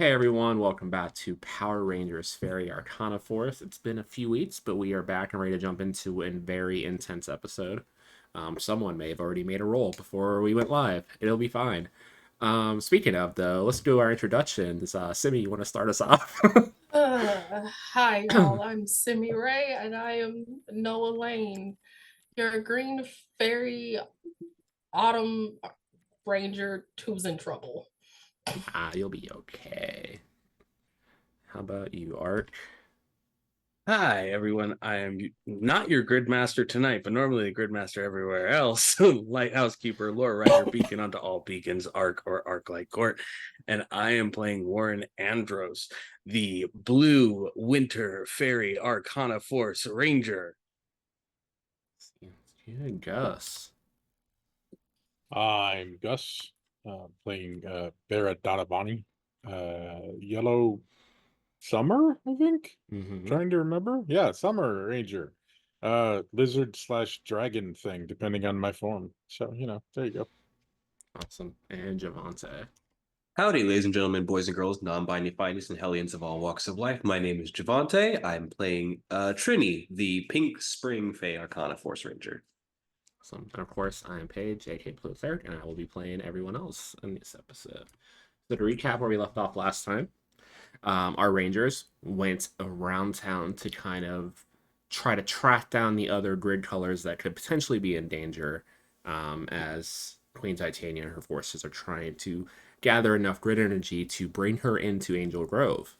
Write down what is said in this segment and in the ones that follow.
Hey everyone, welcome back to Power Rangers Faerie Arcana Force. It's been a few weeks, but we are back and ready to jump into a very intense episode. Someone may have already made a roll before we went live. It'll be fine. Speaking of, though, let's do our introductions. Simi, you want to start us off? Hi, y'all. I'm Simi Ray, and I am Noah Lane, your green fairy autumn ranger who's in trouble. You'll be okay. How about you, Art? Hi, everyone. I am not your gridmaster tonight, but normally the gridmaster everywhere else. Lighthouse Keeper, Lore Rider, Beacon unto all beacons, Arc or Arc Light Court. And I am playing Warren Andros, the Blue Winter Fairy Arcana Force Ranger. You and Gus. I'm Gus, playing Barra Donavani. Yellow Summer, I think. Trying to remember. Yeah, Summer Ranger. Lizard slash dragon thing, depending on my form. So, there you go. Awesome. And Javante. Howdy, ladies and gentlemen, boys and girls, non-binary finest and hellions of all walks of life. My name is Javante. I'm playing Trini, the Pink Spring Fae Arcana Force Ranger. Awesome. And of course, I am Paige, aka Blue Cleric, and I will be playing everyone else in this episode. So to recap where we left off last time, our Rangers went around town to kind of try to track down the other grid colors that could potentially be in danger, as Queen Titania and her forces are trying to gather enough grid energy to bring her into Angel Grove.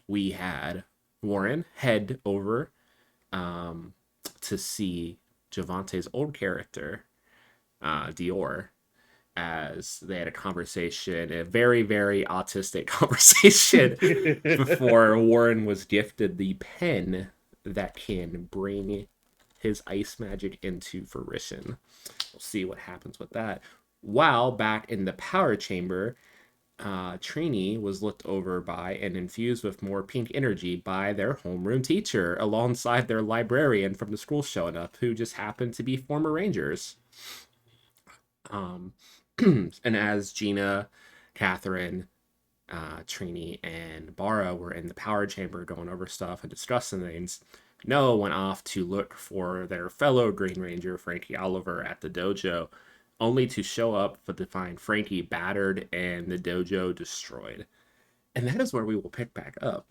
We had Warren head over to see Javante's old character, Dior, as they had a conversation, a very, very autistic conversation, before Warren was gifted the pen that can bring his ice magic into fruition. We'll see what happens with that. While back in the power chamber, Trini was looked over by and infused with more pink energy by their homeroom teacher, alongside their librarian from the school showing up, who just happened to be former Rangers. And as Gina, Catherine, Trini, and Bara were in the power chamber going over stuff and discussing things, Noah went off to look for their fellow Green Ranger, Frankie Oliver, at the dojo, only to show up to find Frankie battered and the dojo destroyed. And that is where we will pick back up.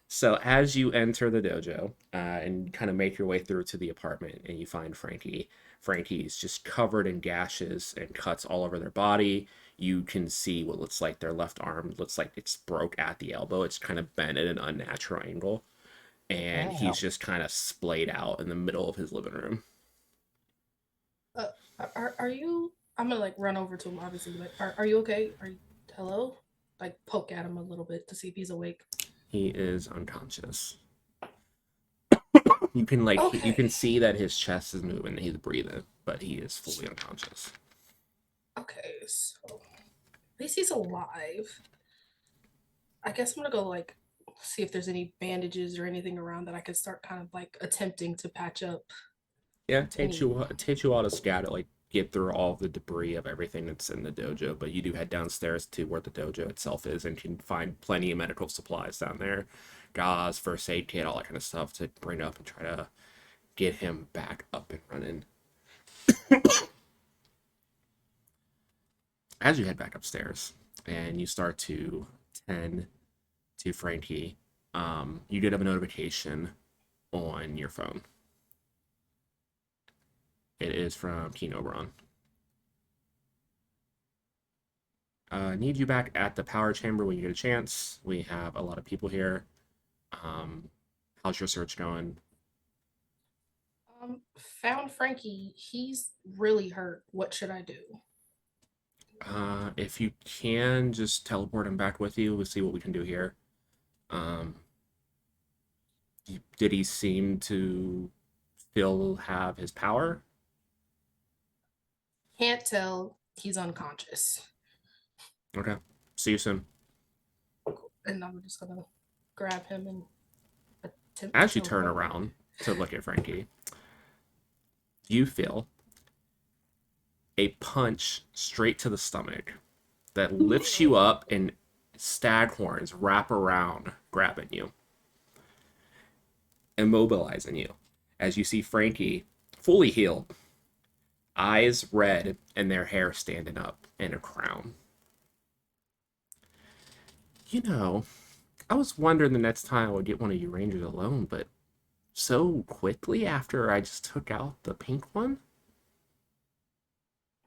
So as you enter the dojo and kind of make your way through to the apartment and you find Frankie, Frankie's just covered in gashes and cuts all over their body. You can see what looks like their left arm looks like it's broke at the elbow. It's kind of bent at an unnatural angle. And he's just kind of splayed out in the middle of his living room. Uh, are you? I'm gonna like run over to him, obviously. Like, are you okay? Are you? Hello? Like, poke at him a little bit to see if he's awake. He is unconscious. You can you can Okay. see that his chest is moving, he's breathing, but he is fully unconscious. Okay, so at least he's alive. I guess I'm gonna go like see if there's any bandages or anything around that I could start kind of like attempting to patch up. Yeah, Any it takes you a while to scatter, like get through all of the debris of everything that's in the dojo, but you do head downstairs to where the dojo itself is and can find plenty of medical supplies down there. Gauze, first aid kit, all that kind of stuff to bring up and try to get him back up and running. As you head back upstairs and you start to tend to Frankie, you get a notification on your phone. It is from Keen Oberon. Need you back at the power chamber when you get a chance. We have a lot of people here. How's your search going? found Frankie. He's really hurt. What should I do? If you can, just teleport him back with you. We'll see what we can do here. Um, did he seem to still have his power? Can't tell. He's unconscious. Okay. See you soon. And I'm just gonna grab him and attempt to As you turn teleport. around to look at Frankie, you feel a punch straight to the stomach that lifts you up and stag horns wrap around, grabbing you, immobilizing you. As you see Frankie, fully healed, eyes red, and their hair standing up in a crown. You know, I was wondering the next time I would get one of you Rangers alone, but so quickly after I just took out the pink one?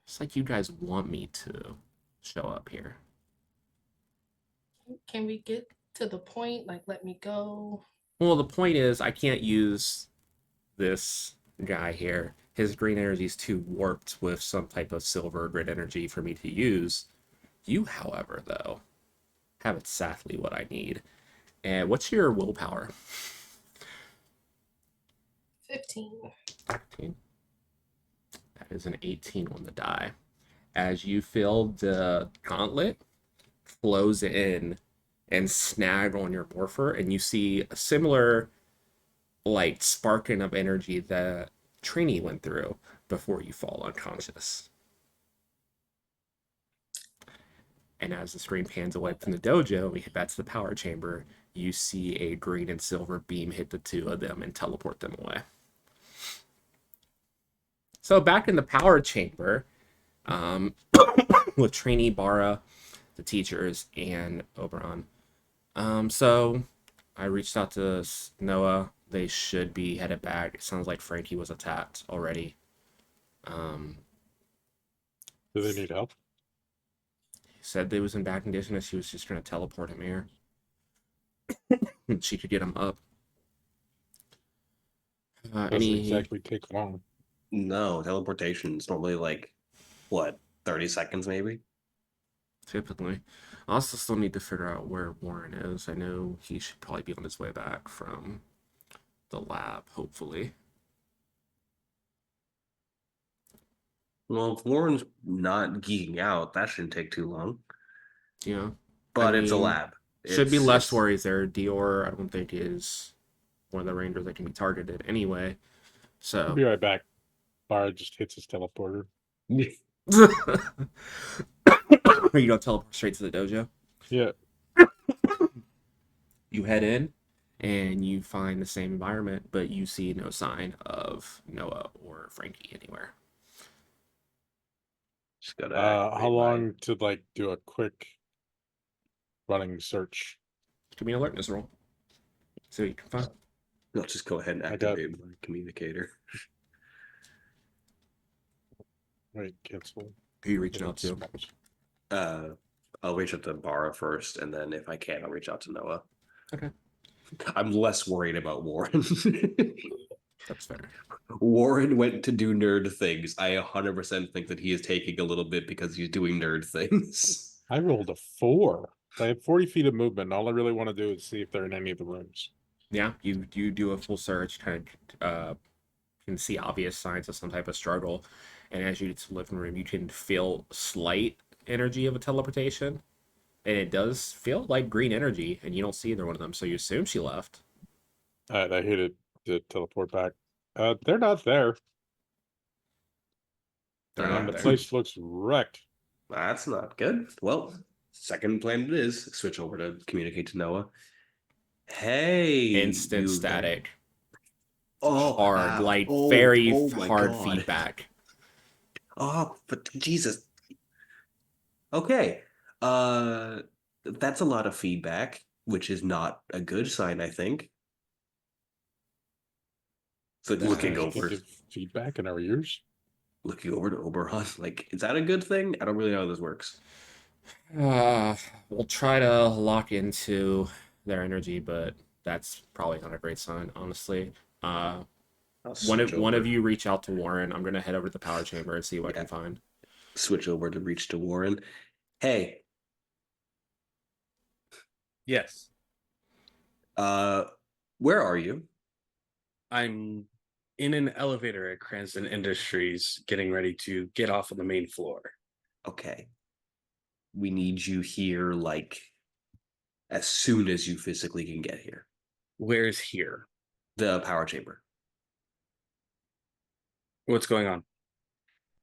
It's like you guys want me to show up here. Can we get to the point? Like, let me go. Well, the point is, I can't use this guy here. His green energy is too warped with some type of silver grid energy for me to use. You, however, though, have exactly what I need. And what's your willpower? 15. 15. That is an 18 on the die. As you feel the gauntlet flows in and snag on your morpher, and you see a similar like sparking of energy that Trini went through before you fall unconscious. And as the screen pans away from the dojo, we hit back to the power chamber. You see a green and silver beam hit the two of them and teleport them away. So back in the power chamber, with Trini, Bara, the teachers, and Oberon. So I reached out to Noah. They should be headed back. It sounds like Frankie was attacked already. Do they need help? He said they was in bad condition and she was just going to teleport him here. She could get him up. Doesn't exactly take long. No, teleportation is normally like, what, 30 seconds maybe? Typically. I also still need to figure out where Warren is. I know he should probably be on his way back from the lab, hopefully. Well, if Warren's not geeking out, that shouldn't take too long. Yeah. But I it's a mean, lab. Should be It's- less it's- worries there. Dior, I don't think is one of the Rangers that can be targeted anyway. I'll So be right back. Bara just hits his teleporter. are you gonna teleport straight to the dojo? Yeah. You head in and you find the same environment, but you see no sign of Noah or Frankie anywhere. Just gotta How activate long to like do a quick running search? Give me an alertness roll. So you can find. I'll just go ahead and I got- activate my communicator. Wait, cancel. Who are you reaching out to? I'll reach out to Bara first, and then if I can, I'll reach out to Noah. Okay. I'm less worried about Warren. That's fair. Warren went to do nerd things. I 100% think that he is taking a little bit because he's doing nerd things. I rolled a 4. I have 40 feet of movement. All I really want to do is see if they're in any of the rooms. Yeah, you do a full search, kind of can see obvious signs of some type of struggle, and as you get to the living room, you can feel slight energy of a teleportation, and it does feel like green energy, and you don't see either one of them, so you assume she left. I hit it to teleport back. They're not there. They're And not the there. place looks wrecked. That's not good. Well, second plan it is. Switch over to communicate to Noah. Hey, Instant you static. Oh, Hard, wow. like Oh, very oh my hard God. feedback. Oh, but Jesus. Okay. That's a lot of feedback, which is not a good sign, I think. So looking Should over give feedback in our ears. to Oberon, like, is that a good thing? I don't really know how this works. We'll try to lock into their energy, but that's probably not a great sign, honestly. I'll One switch of over. you reach out to Warren. I'm gonna head over to the power chamber and see what I Yeah. can find. Switch over to reach to Warren. Hey, Yes, where are you? I'm in an elevator at Cranston Industries, getting ready to get off on the main floor. Okay. We need you here, like, as soon as you physically can get here. Where's here? The power chamber. What's going on?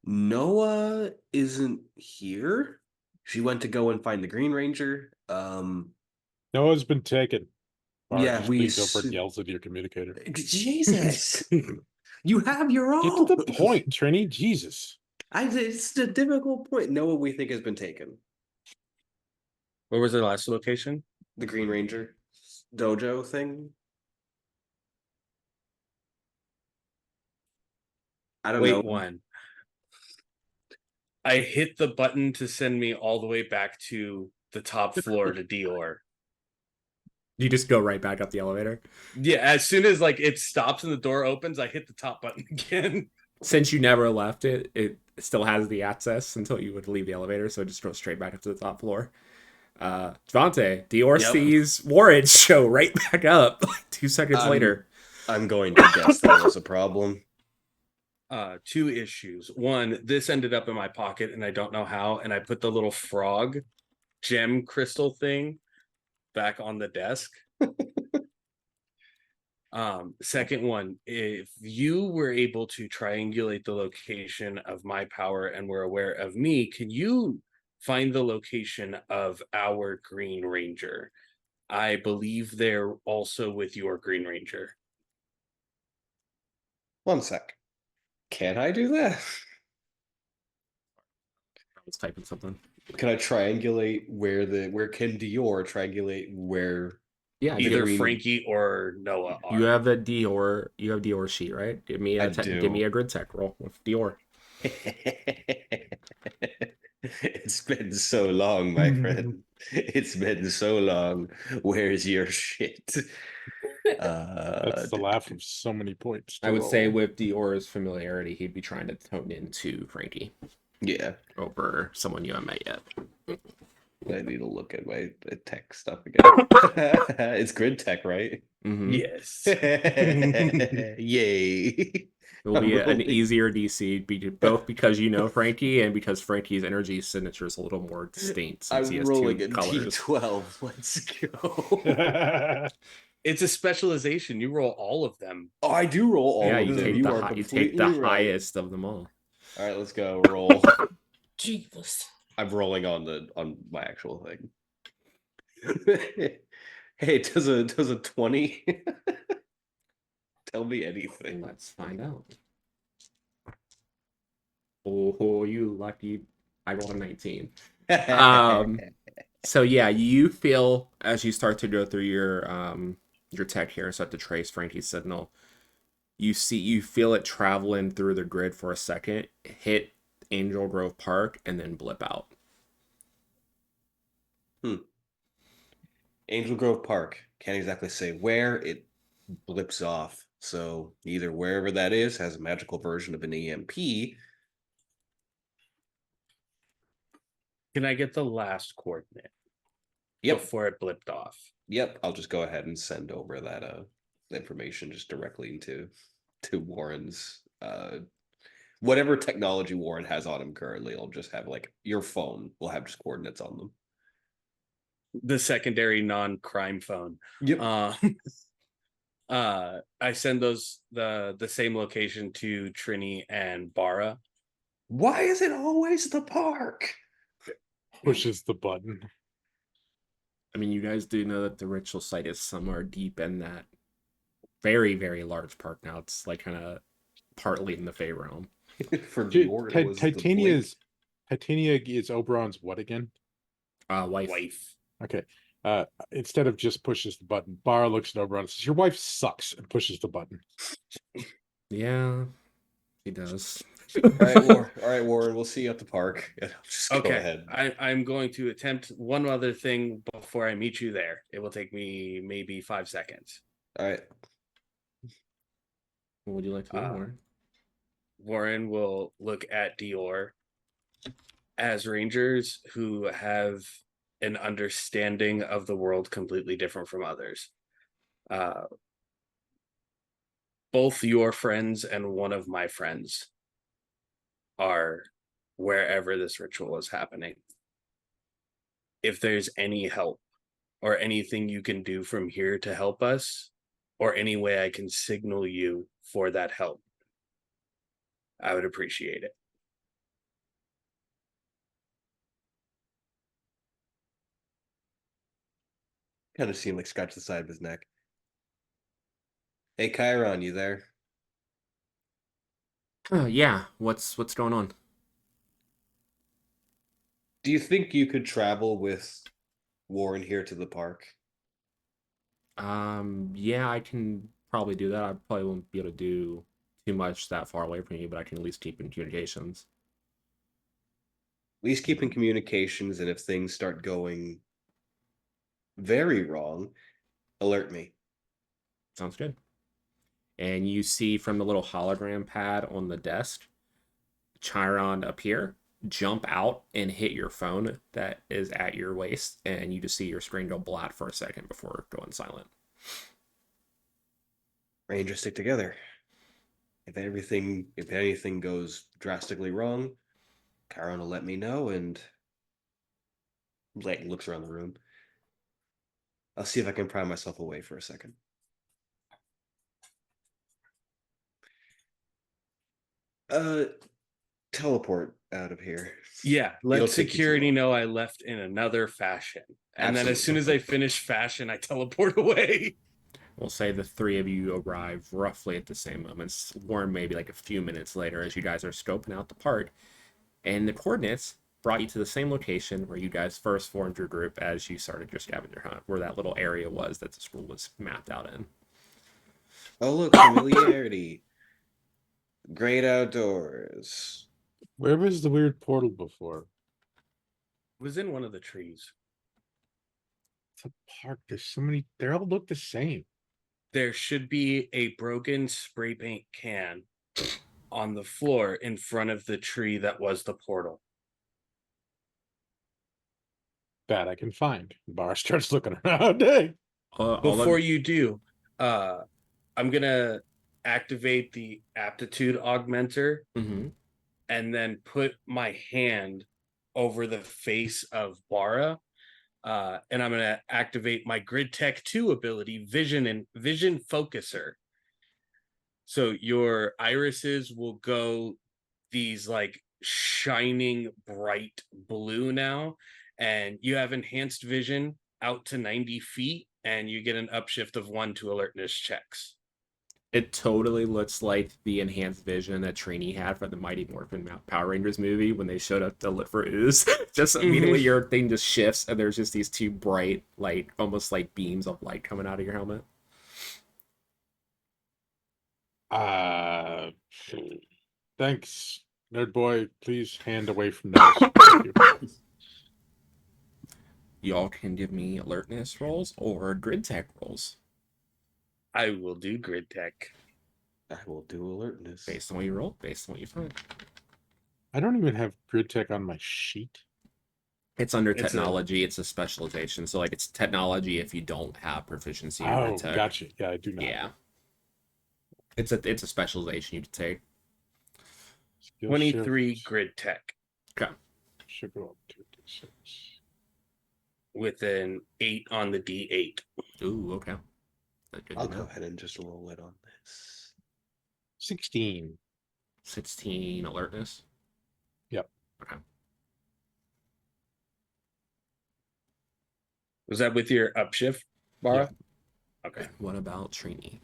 Noah isn't here. She went to go and find the Green Ranger. Noah's been taken. Bard Yeah, just we. leans over and yells at your communicator. Jesus, you have your own. Get to the point, Trini. Jesus. It's a difficult point. Noah, we think has been taken. Where was their last location? The Green Ranger dojo thing. I don't know. Wait, one. I hit the button to send me all the way back to the top floor to Dior. You just go right back up the elevator. Yeah, as soon as like it stops and the door opens, I hit the top button again. Since you never left it, it still has the access until you would leave the elevator, so it just goes straight back up to the top floor. Javante, Dior sees Warren show right back up 2 seconds later. I'm going to guess that was a problem. 2 issues. One, this ended up in my pocket and I don't know how, and I put the little frog gem crystal thing back on the desk. Second one, if you were able to triangulate the location of my power and were aware of me, can you find the location of our Green Ranger? I believe they're also with your Green Ranger. 1 sec. Can I do that? I was typing something. Can I triangulate where can Dior triangulate where? Yeah, Either Frankie or Noah are. You have Dior sheet, right? Give me a grid tech roll with Dior. It's been so long, my friend. It's been so long. Where's your shit? That's the laugh of so many points. I would say with Dior's familiarity, he'd be trying to tone into Frankie. Yeah. Over someone you haven't met yet. I need to look at my tech stuff again. It's grid tech, right? Mm-hmm. Yes. Yay. It will be an easier DC, both because you know Frankie and because Frankie's energy signature is a little more distinct. Since he has rolling 2 a colors. D12. Let's go. It's a specialization. You roll all of them. Oh, I do roll all of them. You take the highest of them all. All right, let's go. Roll. Jesus. I'm rolling on my actual thing. Hey, does a 20 tell me anything? Let's find out. Oh, you lucky! I rolled a 19. So yeah, you feel as you start to go through your tech here and start to trace Frankie's signal. You feel it traveling through the grid for a second, hit Angel Grove Park, and then blip out. Angel Grove Park. Can't exactly say where. It blips off. So either wherever that is has a magical version of an EMP. Can I get the last coordinate? Yep. Before it blipped off. Yep. I'll just go ahead and send over that information just directly to Warren's whatever technology Warren has on him currently. I'll just have like your phone will have just coordinates on them. The secondary non-crime phone. Yep. I send those the same location to Trini and Bara. Why is it always the park? Pushes the button. I mean, you guys do know that the ritual site is somewhere deep in that very, very large park now. It's like kind of partly in the Fae realm. Titania is Oberon's what again? Wife. Okay. Instead of just pushes the button, Bara looks at Oberon and says, "Your wife sucks," and pushes the button. Yeah, he does. All right, Warren. We'll see you at the park. Just go ahead. I'm going to attempt one other thing before I meet you there. It will take me maybe 5 seconds. All right. What would you like to do, Warren? Warren will look at Dior. As Rangers who have an understanding of the world completely different from others. Both your friends and one of my friends are wherever this ritual is happening. If there's any help or anything you can do from here to help us, or any way I can signal you for that help, I would appreciate it. Kind of seemed like scratch the side of his neck. Hey, Chiron, you there? Yeah, what's going on? Do you think you could travel with Warren here to the park? Yeah, I can probably do that. I probably won't be able to do too much that far away from you, but I can at least keep in communications. At least keep in communications, and if things start going very wrong, alert me. Sounds good. And you see from the little hologram pad on the desk, Chiron appear, jump out, and hit your phone that is at your waist, and you just see your screen go black for a second before going silent. Rangers stick together. If anything goes drastically wrong, Chiron will let me know, and like looks around the room. I'll see if I can pry myself away for a second. Teleport out of here. Yeah, It'll let take you too security long. know I left in another fashion. And then as soon as Absolutely. I finish fashion, I teleport away. We'll say the three of you arrive roughly at the same moments. Warren maybe like a few minutes later as you guys are scoping out the part. And the coordinates brought you to the same location where you guys first formed your group as you started your scavenger hunt, where that little area was that the school was mapped out in. Oh, look, familiarity. Great outdoors. Where was the weird portal before? It was in one of the trees. It's a park. There's so many. They all look the same. There should be a broken spray paint can on the floor in front of the tree that was the portal. That I can find. Bar starts looking around. Hey. Before you do, I'm gonna activate the aptitude augmenter and then put my hand over the face of Bara. And I'm gonna activate my Grid Tech 2 ability, Vision Focuser. So your irises will go these like shining bright blue now, and you have enhanced vision out to 90 feet, and you get an upshift of 1 to alertness checks. It totally looks like the enhanced vision that Trini had for the Mighty Morphin Power Rangers movie when they showed up to look for Ooze. Just immediately your thing just shifts, and there's just these two bright, like almost like beams of light coming out of your helmet. Thanks, nerd boy. Please hand away from those. Y'all can give me alertness rolls or grid tech rolls. I will do Grid Tech. I will do alertness. Based on what you roll, based on what you find. I don't even have grid tech on my sheet. It's under technology. It's a specialization. So like it's technology if you don't have proficiency in grid tech. Gotcha. Yeah, I do not. Yeah. It's a specialization you can take. Skill 23 shift Grid Tech should go up to D6. with an 8 on the D8. Ooh, okay. I'll go ahead and just roll it on this. 16. 16 alertness. Yep. Okay. Was that with your upshift, Bara? Yeah. Okay. What about Trini?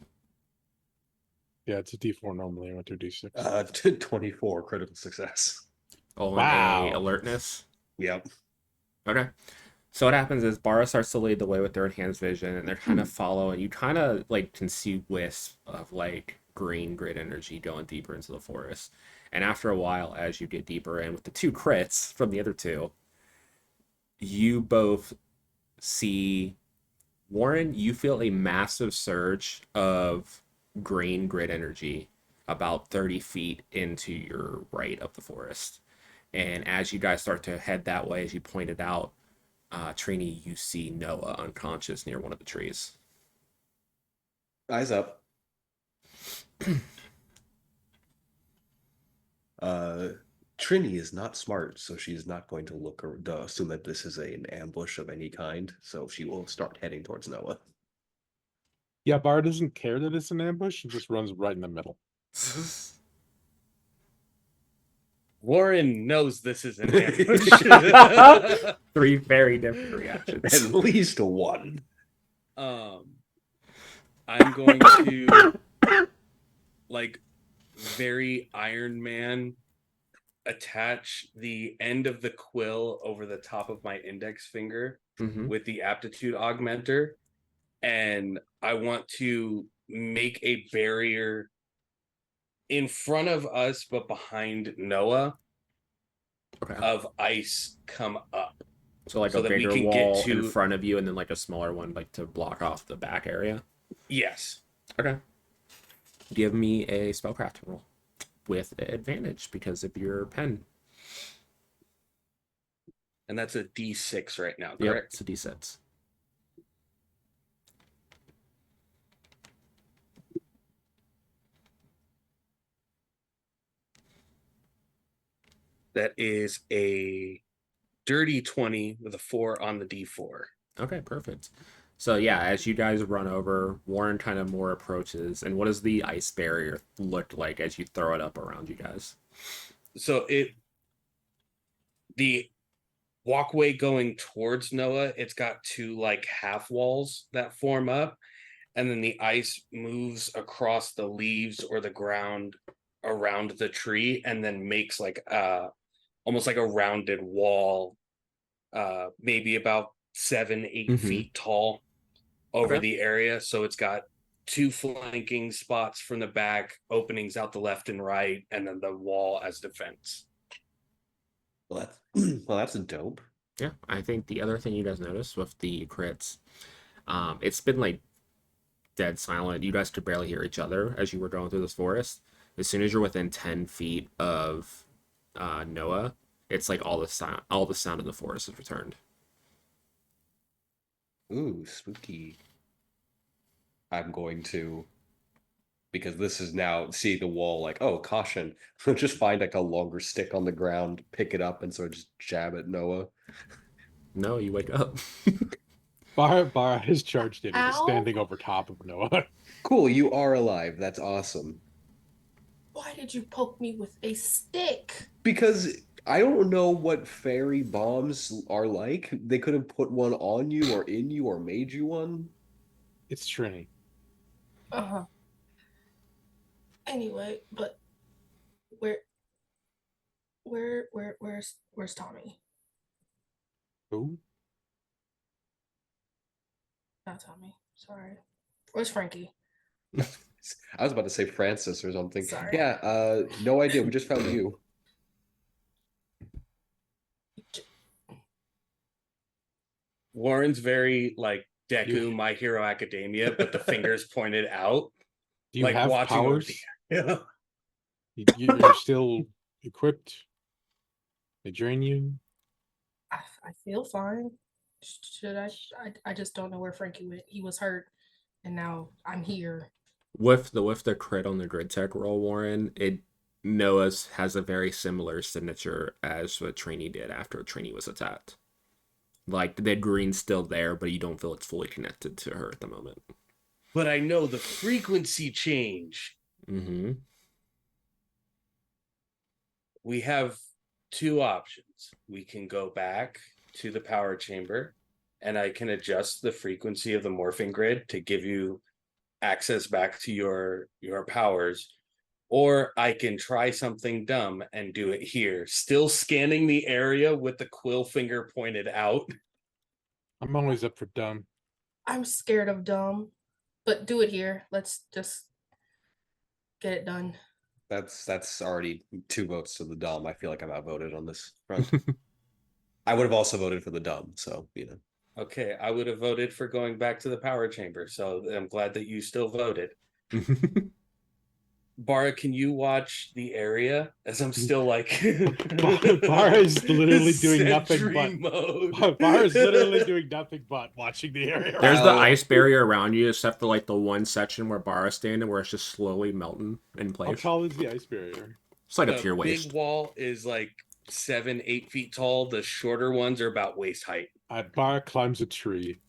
Yeah, it's a D4 normally. I went to D6. 24 critical success. Oh, wow. and a alertness? Yep. Okay. So what happens is Bara starts to lead the way with their enhanced vision, and they're kind of following. You kind of like can see wisps of like green grid energy going deeper into the forest. And after a while, as you get deeper in with the 2 crits from the other 2, you both see Warren. You feel a massive surge of green grid energy about 30 feet into your right of the forest. And as you guys start to head that way, as you pointed out, Trini, you see Noah unconscious near one of the trees. Eyes up. Trini is not smart, so she's not going to look or assume that this is an ambush of any kind. So she will start heading towards Noah. Yeah, Bar doesn't care that it's an ambush. He just runs right in the middle. Warren knows this is an ambush. 3 very different reactions. At least 1. I'm going to like very Iron Man attach the end of the quill over the top of my index finger with the aptitude augmenter, and I want to make a barrier in front of us but behind Noah of ice come up. So like a that we bigger can get wall in to front of you and then like a smaller one like to block off the back area. Yes. Okay. Give me a spellcrafting roll with advantage because of your pen. And that's a D6 right now, correct? Yep, it's a D6. That is a dirty 20 with a 4 on the D4. Okay, perfect. So yeah, as you guys run over, Warren kind of more approaches. And what does the ice barrier look like as you throw it up around you guys? So the walkway going towards Noah, it's got two like half walls that form up, and then the ice moves across the leaves or the ground around the tree and then makes like almost like a rounded wall, maybe about 7-8 feet tall over the area. So it's got two flanking spots from the back, openings out the left and right, and then the wall as defense. Well, that's dope. Yeah, I think the other thing you guys noticed with the crits, it's been like dead silent. You guys could barely hear each other as you were going through this forest. As soon as you're within 10 feet of Noah, it's like all the sound in the forest has returned. Ooh, spooky. I'm going to, because this is now, see the wall, like, oh, caution. Just find like a longer stick on the ground, pick it up, and sort of just jab at Noah. No, you wake up. Bara has charged in, Ow. standing over top of Noah. Cool, you are alive. That's awesome. Why did you poke me with a stick? Because I don't know what fairy bombs are like. They could have put one on you or in you or made you one. It's Trini. Uh-huh. Anyway, but where's Tommy? Who? Not Tommy. Sorry. Where's Frankie? I was about to say Francis or something. Sorry. Yeah, no idea. We just found you. Warren's very like Deku, My Hero Academia, but the fingers pointed out. Do you like have watching powers? Yeah. You're still equipped? They drain you? I feel fine. Should I just don't know where Frankie went. He was hurt, and now I'm here. With the crit on the grid tech roll, Warren, Noah's has a very similar signature as what Trini did after Trini was attacked. Like the green's still there, but you don't feel it's fully connected to her at the moment. But I know the frequency change. Mm-hmm. We have two options. We can go back to the power chamber, and I can adjust the frequency of the morphing grid to give you access back to your powers, or I can try something dumb and do it here, still scanning the area with the quill finger pointed out. I'm always up for dumb. I'm scared of dumb, but do it here. Let's just get it done. That's already 2 votes to the dumb. I feel like I'm outvoted on this front. I would have also voted for the dumb, so Okay, I would have voted for going back to the power chamber, so I'm glad that you still voted. Bara, can you watch the area as I'm still like Bara is literally doing nothing but Bara is literally doing nothing but watching the area. There's the ice barrier around you, except for like the one section where Bara's standing, where it's just slowly melting in place. How tall is the ice barrier? It's like up to your waist. The big wall is like 7-8 feet tall. The shorter ones are about waist height. Bara climbs a tree.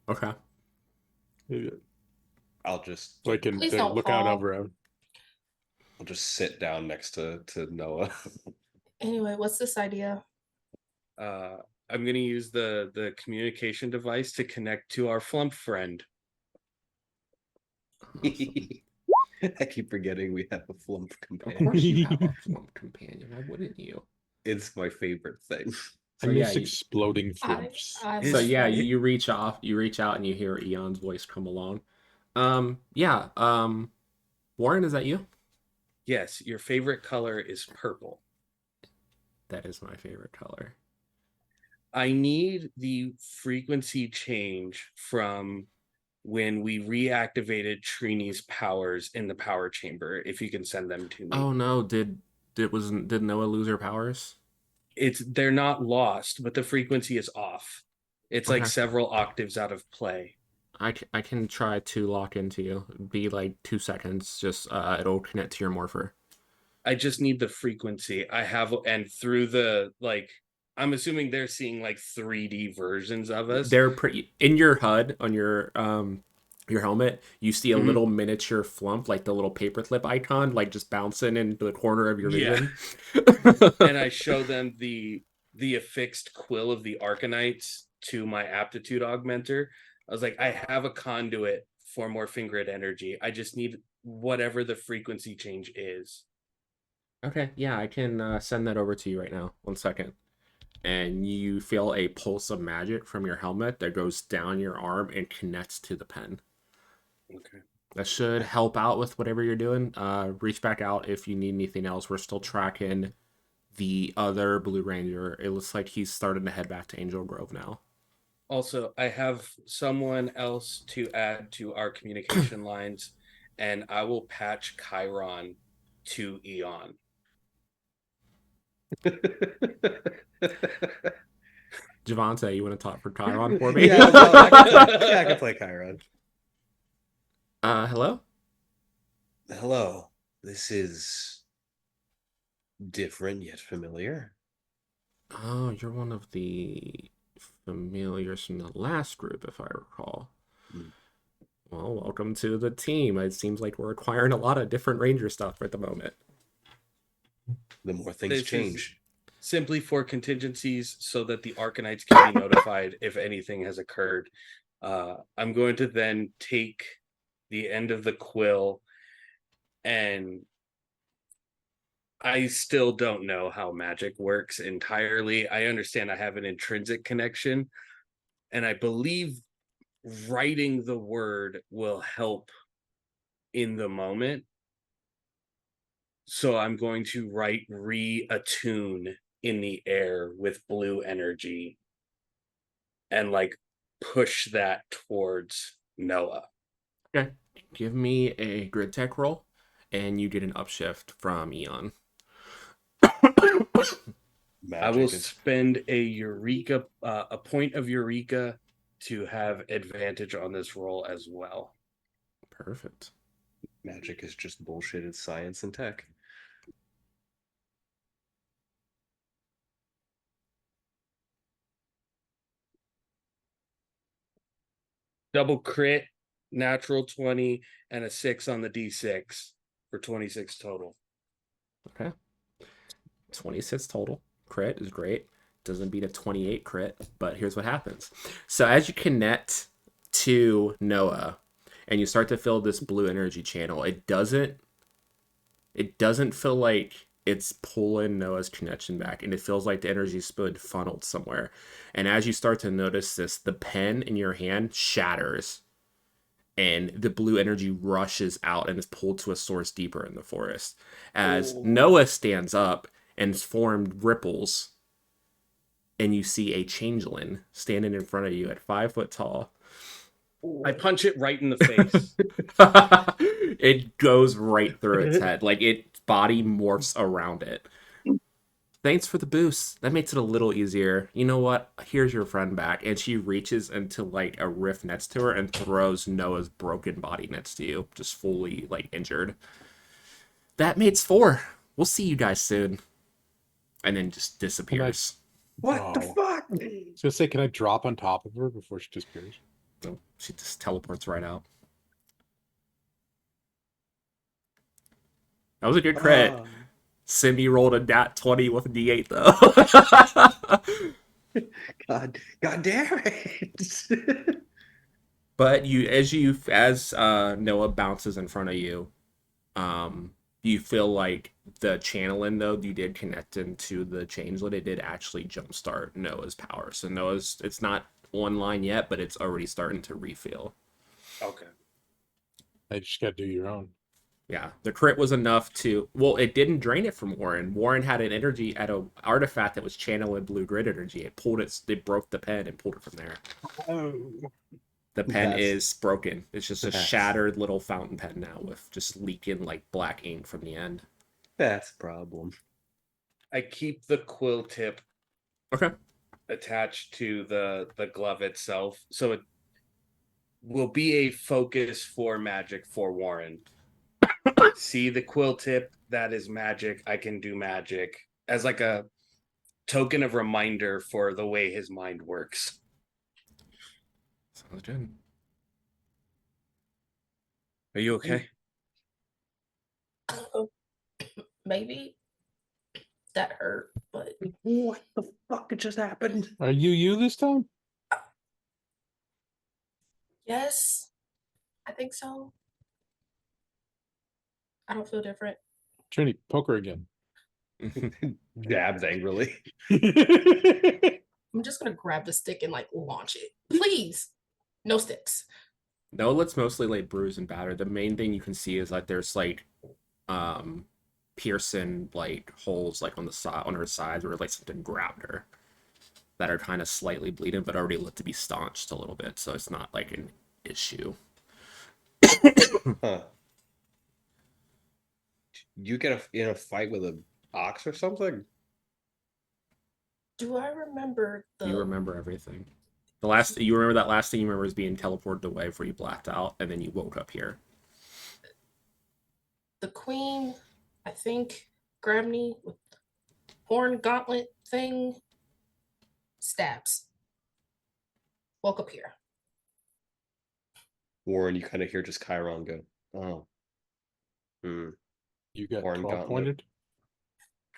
Okay. I'll just so I can Please don't look fall. out over him. I'll just sit down next to Noah. Anyway, what's this idea? I'm gonna use the communication device to connect to our flump friend. Awesome. I keep forgetting we have a flump Of companion. course you have a flump companion. Why wouldn't you? It's my favorite thing. I So yeah, miss exploding flumps. I His- so love yeah, them. you reach out and you hear Eon's voice come along. Yeah, Warren, is that you? Yes, your favorite color is purple. That is my favorite color. I need the frequency change from when we reactivated Trini's powers in the power chamber. If you can send them to me. Oh no, did Noah lose her powers? They're not lost, but the frequency is off. It's like Okay. several octaves out of play. I can try to lock into you. Be like 2 seconds. Just it'll connect to your morpher. I just need the frequency. I have, and through the like, I'm assuming they're seeing like 3D versions of us. They're pretty in your HUD on your helmet. You see a Mhm. little miniature flump, like the little paperclip icon, like just bouncing into the corner of your Yeah. vision. And I show them the affixed quill of the Arcanites to my aptitude augmenter. I was like, I have a conduit for more fingered energy. I just need whatever the frequency change is. Okay, yeah, I can send that over to you right now. 1 second. And you feel a pulse of magic from your helmet that goes down your arm and connects to the pen. Okay. That should help out with whatever you're doing. Reach back out if you need anything else. We're still tracking the other Blue Ranger. It looks like he's starting to head back to Angel Grove now. Also, I have someone else to add to our communication lines, and I will patch Chiron to Eon. Javante, you want to talk for Chiron for me? Yeah, I can play Chiron. Hello? Hello. This is different yet familiar. Oh, you're one of the familiars from the last group, if I recall. Hmm. Well, welcome to the team. It seems like we're acquiring a lot of different Ranger stuff at the moment. The more things This is change. simply for contingencies so that the Arcanites can be notified if anything has occurred. I'm going to then take the end of the quill, and I still don't know how magic works entirely. I understand I have an intrinsic connection, and I believe writing the word will help in the moment. So I'm going to write reattune in the air with blue energy and like push that towards Noah. Okay. Give me a grid tech roll, and you get an upshift from Eon. I will Magic is spend a point of Eureka to have advantage on this roll as well. Perfect. magic is just bullshit. It's science and tech. Double crit, natural 20, and a 6 on the D6 for 26 total. Okay. 26 total. Crit is great. Doesn't beat a 28 crit, but here's what happens. So as you connect to Noah and you start to feel this blue energy channel, it doesn't feel like it's pulling Noah's connection back, and it feels like the energy's been funneled somewhere. And as you start to notice this, the pen in your hand shatters and the blue energy rushes out and is pulled to a source deeper in the forest. As Noah stands up and formed ripples, and you see a changeling standing in front of you at 5 foot tall. I punch it right in the face. It goes right through its head. Like its body morphs around it. Thanks for the boost. That makes it a little easier. You know what? Here's your friend back. And she reaches into like a rift next to her and throws Noah's broken body next to you, just fully like injured. That mate's 4. We'll see you guys soon. And then just disappears. What the Oh. fuck? I was gonna say, can I drop on top of her before she disappears? So she just teleports right out. That was a good crit. Cindy rolled a nat 20 with a D8 though. God damn it. But as Noah bounces in front of you, you feel like the channeling though you did connect into the changelet, it did actually jumpstart Noah's power. So it's not online yet, but it's already starting to refill. Okay. I just got to do your own. Yeah, the crit was enough to. Well, it didn't drain it from Warren. Warren had an energy at a artifact that was channeling blue grid energy. It pulled it. It broke the pen and pulled it from there. Oh. The pen That's- is broken. It's just a that's- shattered little fountain pen now with just leaking like black ink from the end. That's a problem. I keep the quill tip Okay. attached to the glove itself, so it will be a focus for magic for Warren. See the quill tip, that is magic. I can do magic as like a token of reminder for the way his mind works. Sounds good. Are you okay? Maybe that hurt, but What the fuck just happened? Are you this time? yes, I think so. I don't feel different. Trini, poke her again. Dabs angrily. I'm just gonna grab the stick and like launch it. Please, no sticks. No, let's mostly like bruise and batter. The main thing you can see is like there's like piercing like holes like on the side on her sides where like something grabbed her that are kind of slightly bleeding but already look to be staunched a little bit, so it's not like an issue. Huh. You get in a fight with an ox or something? Do I remember the? You remember everything. You remember that last thing you remember is being teleported away before you blacked out and then you woke up here. The queen, I think, grabbed me with the horn gauntlet thing. Stabs. Woke up here. Warren, you kind of hear just Chiron go, oh. You got Horn 12 gauntlet. pointed?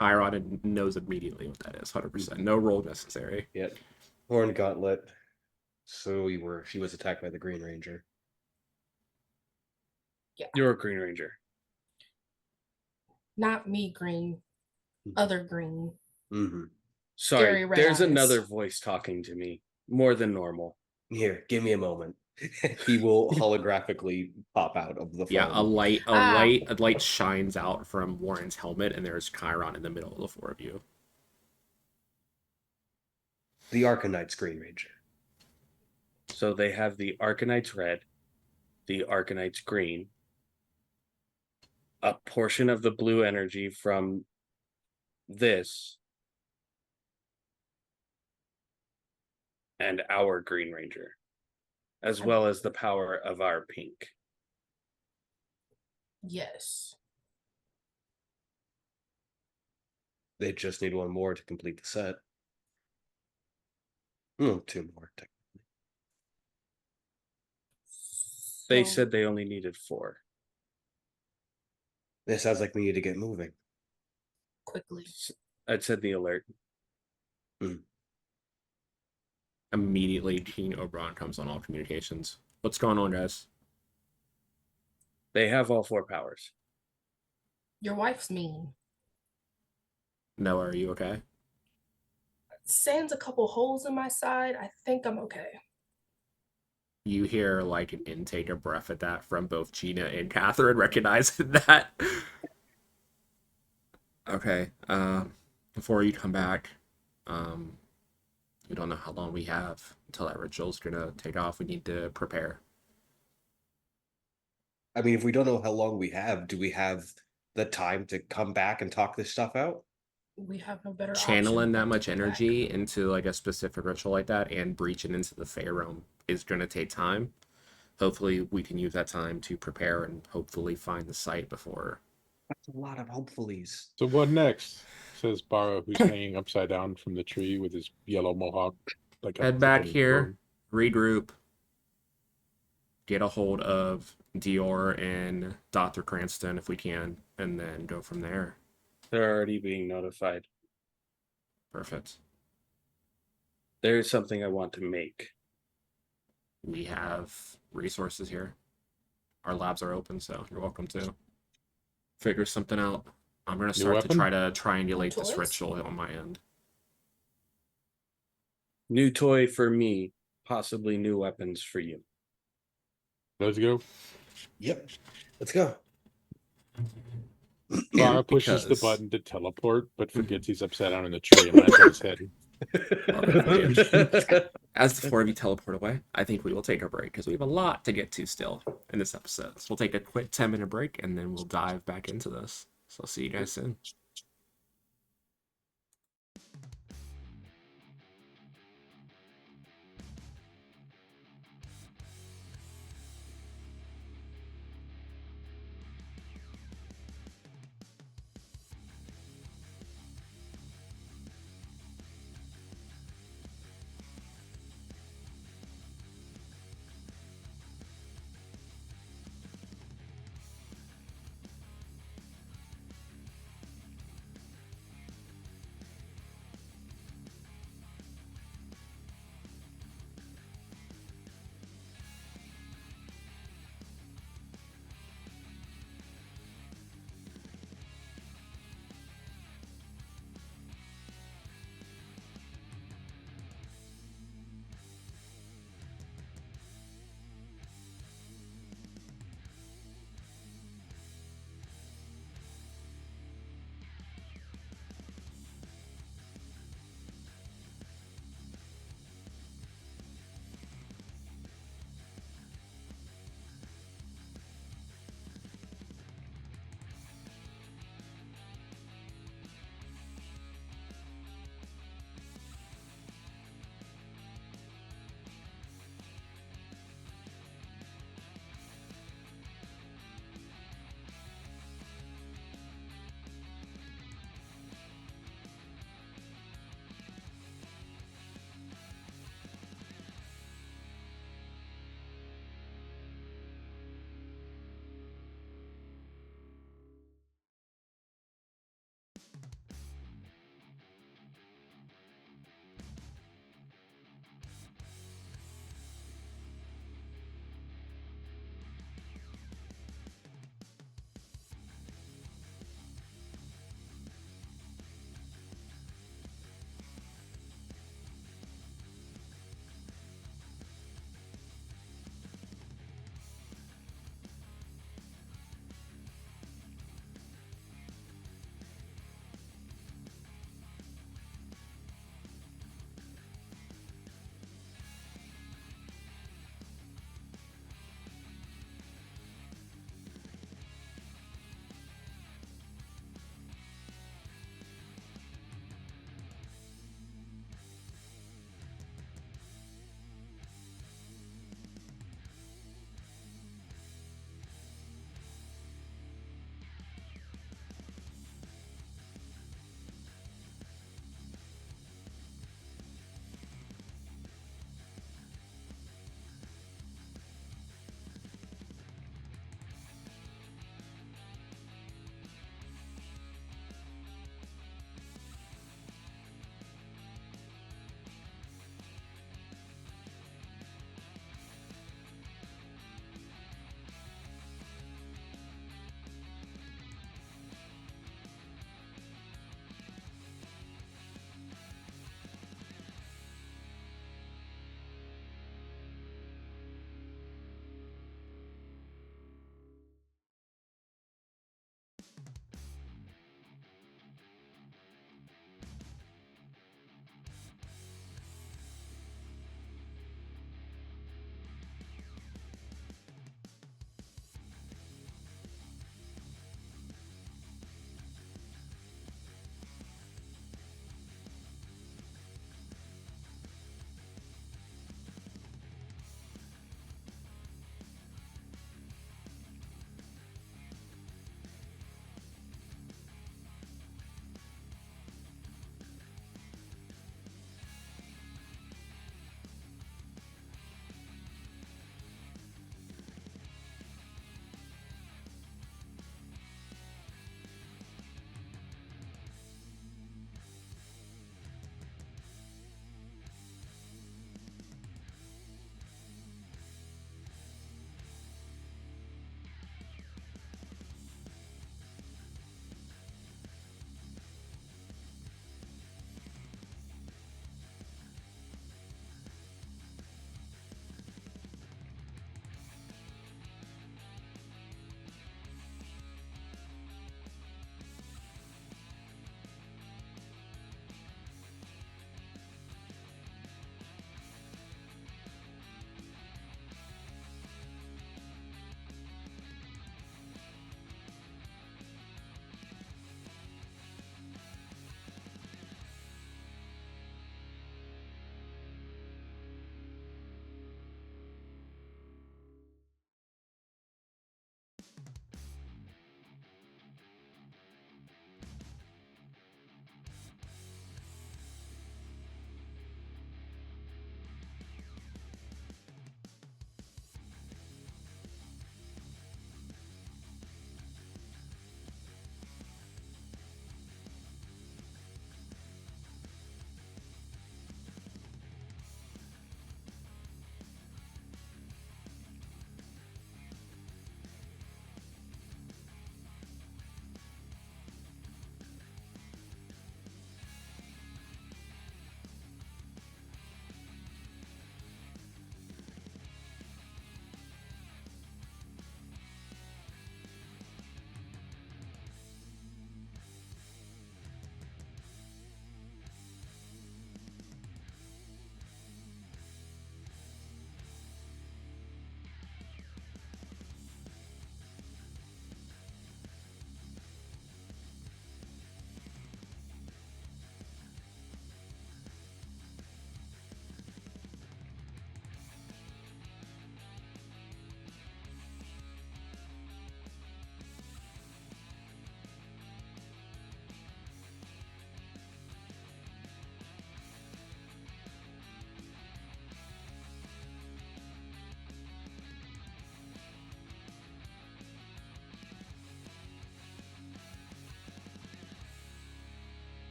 Chiron knows immediately what that is, 100%. No roll necessary. Yep. Horn gauntlet. So she was attacked by the Green Ranger. You're a Green Ranger. Not me, green. Other green. Mm-hmm. Sorry, Scary red there's eyes. another voice talking to me more than normal. Here, give me a moment. He will holographically pop out of the phone. Yeah, a light shines out from Warren's helmet, and there's Chiron in the middle of the four of you. The Arcanite's Green Ranger. So they have the Arcanite's red, the Arcanite's green, a portion of the blue energy from this, and our Green Ranger, as well as the power of our pink. Yes. They just need one more to complete the set. Two more. They So, said they only needed 4. It sounds like we need to get moving. quickly. I'd said the alert. Immediately, King Oberon comes on all communications. What's going on, guys? They have all 4 powers. Your wife's mean. Noah, are you okay? Sands a couple holes in my side. I think I'm okay. You hear like an intake of breath at that from both Gina and Catherine, recognizing that. Okay. Before you come back, we don't know how long we have until that ritual's gonna take off. We need to prepare. I mean, if we don't know how long we have, do we have the time to come back and talk this stuff out? We have no better Channeling option that but much to go back. energy into like a specific ritual like that and breaching into the Fae realm is gonna take time. Hopefully we can use that time to prepare and hopefully find the site before. That's a lot of hopefullys. So what next? Says Barrow, who's hanging upside down from the tree with his yellow mohawk. Like Head back here, regroup, get a hold of Dior and Dr. Cranston if we can, and then go from there. They're already being notified. Perfect. There's something I want to make. We have resources here. Our labs are open, so you're welcome to figure something out. I'm gonna start to weapon? try to triangulate this Toys? ritual on my end. New toy for me, possibly new weapons for you. Let's go. Yep. Let's go. Bara pushes the because- button to teleport, but forgets he's upside down in the tree and lands on his head. As the four of you teleport away, I think we will take a break because we have a lot to get to still in this episode. So we'll take a quick 10-minute break and then we'll dive back into this. So I'll see you guys soon.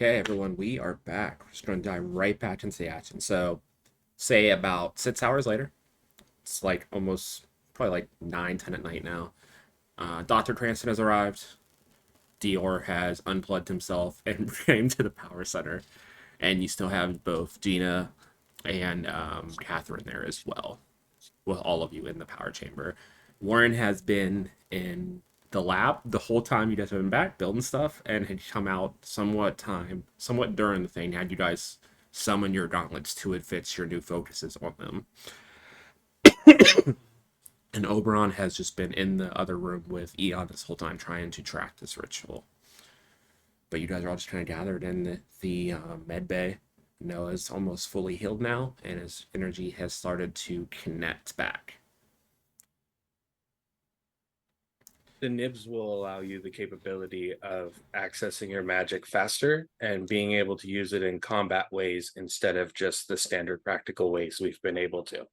Okay, everyone, we are back. We're just going to dive right back into the action. So, say about 6 hours later, it's like almost probably like 9, 10 at night now. Dr. Cranston has arrived. Dior has unplugged himself and came to the power center. And you still have both Gina and Catherine there as well, with all of you in the power chamber. Warren has been in the lab the whole time you guys have been back building stuff, and had come out somewhat during the thing, had you guys summon your gauntlets to advance your new focuses on them. And Oberon has just been in the other room with Eon this whole time trying to track this ritual. But you guys are all just kind of gathered in the med bay. Noah's almost fully healed now, and his energy has started to connect back. The nibs will allow you the capability of accessing your magic faster and being able to use it in combat ways instead of just the standard practical ways we've been able to.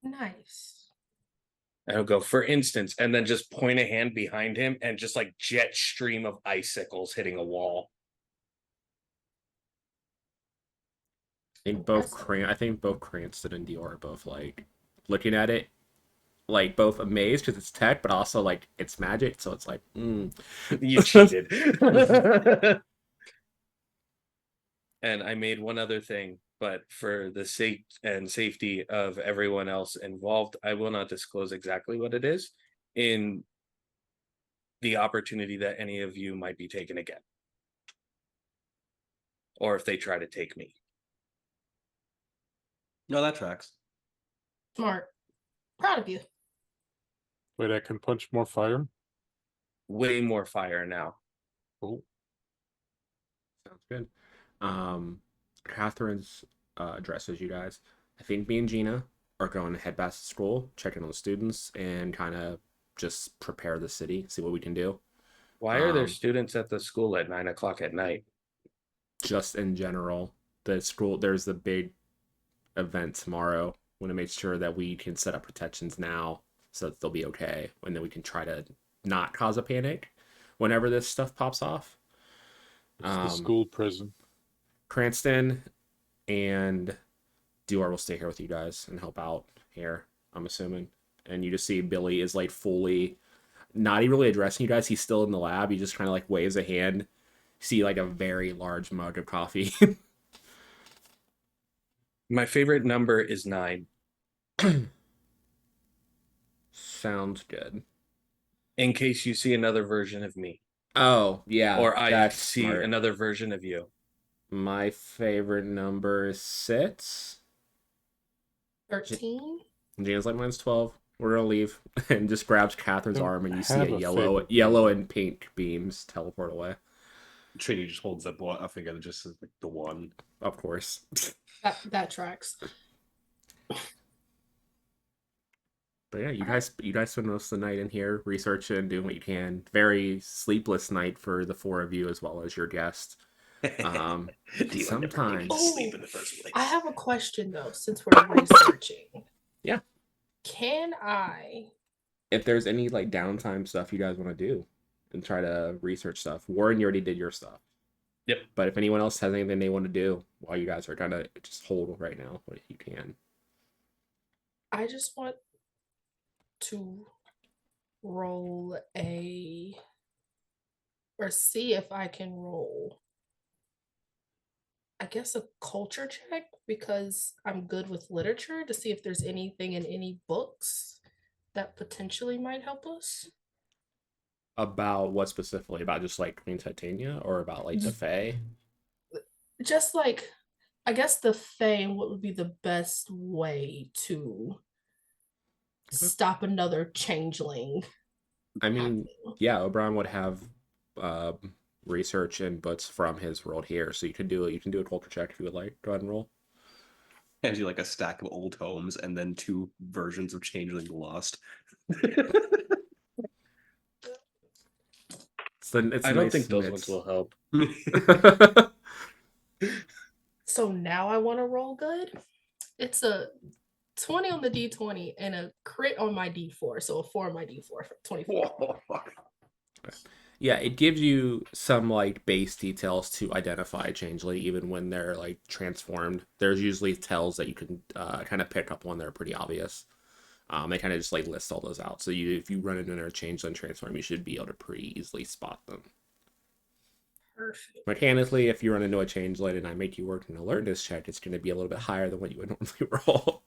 Nice. And he'll go, for instance, and then just point a hand behind him and just like jet stream of icicles hitting a wall. I think both Cranston and Dior are both like looking at it, like both amazed because it's tech, but also like it's magic, so it's like, You cheated. And I made one other thing, but for the sake and safety of everyone else involved, I will not disclose exactly what it is in the opportunity that any of you might be taken again. Or if they try to take me. No, that tracks. Smart. Proud of you. Wait, I can punch more fire? Way more fire now. Cool. Sounds good. Catherine's addresses you guys. I think me and Gina are going to head back to school, check in on the students, and kind of just prepare the city, see what we can do. Why are there students at the school at 9 o'clock at night? Just in general, the school, there's the big event tomorrow. Want to make sure that we can set up protections now so that they'll be okay, and then we can try to not cause a panic whenever this stuff pops off. It's the school prison. Cranston and Dior will stay here with you guys and help out here, I'm assuming. And you just see Billy is like fully not even really addressing you guys. He's still in the lab. He just kind of like waves a hand. You see like a very large mug of coffee. My favorite number is 9. Sounds good. In case you see another version of me. Oh, yeah. Or I that's see smart. another version of you. My favorite number is 6. 13. Gina's like, mine's 12. We're gonna leave. And just grabs Catherine's arm, and you see have a a yellow and pink beams teleport away. Trini just holds up I think it just says like the one. Of course. That tracks. But yeah, you guys spend most of the night in here researching, doing what you can. Very sleepless night for the 4 of you as well as your guest. Sometimes sleep in the first place. I have a question though, since we're researching. Yeah. Can I? If there's any like downtime stuff you guys want to do and try to research stuff, Warren, you already did your stuff. Yep. But if anyone else has anything they want to do while you guys are kind of just hold right now, what you can. I just want to roll or see if I can roll, I guess, a culture check, because I'm good with literature, to see if there's anything in any books that potentially might help us. About what specifically? About just like Queen Titania, or about like the Fae? Just like, I guess the Fae, and what would be the best way to stop another changeling. I mean, yeah, O'Brien would have research and books from his world here, so you can do a culture check if you would like. Go ahead and roll. Hands you like a stack of old tomes and then 2 versions of Changeling Lost. I don't think those ones will help. So now I want to roll good. It's a 20 on the D20 and a crit on my D4. So a 4 on my D4 for 24. Whoa, fuck. Yeah, it gives you some like base details to identify a changeling, even when they're like transformed. There's usually tells that you can kind of pick up when they're pretty obvious. They kind of just like list all those out. So if you run into a changeling transform, you should be able to pretty easily spot them. Perfect. Mechanically, if you run into a changeling and I make you work an alertness check, it's going to be a little bit higher than what you would normally roll.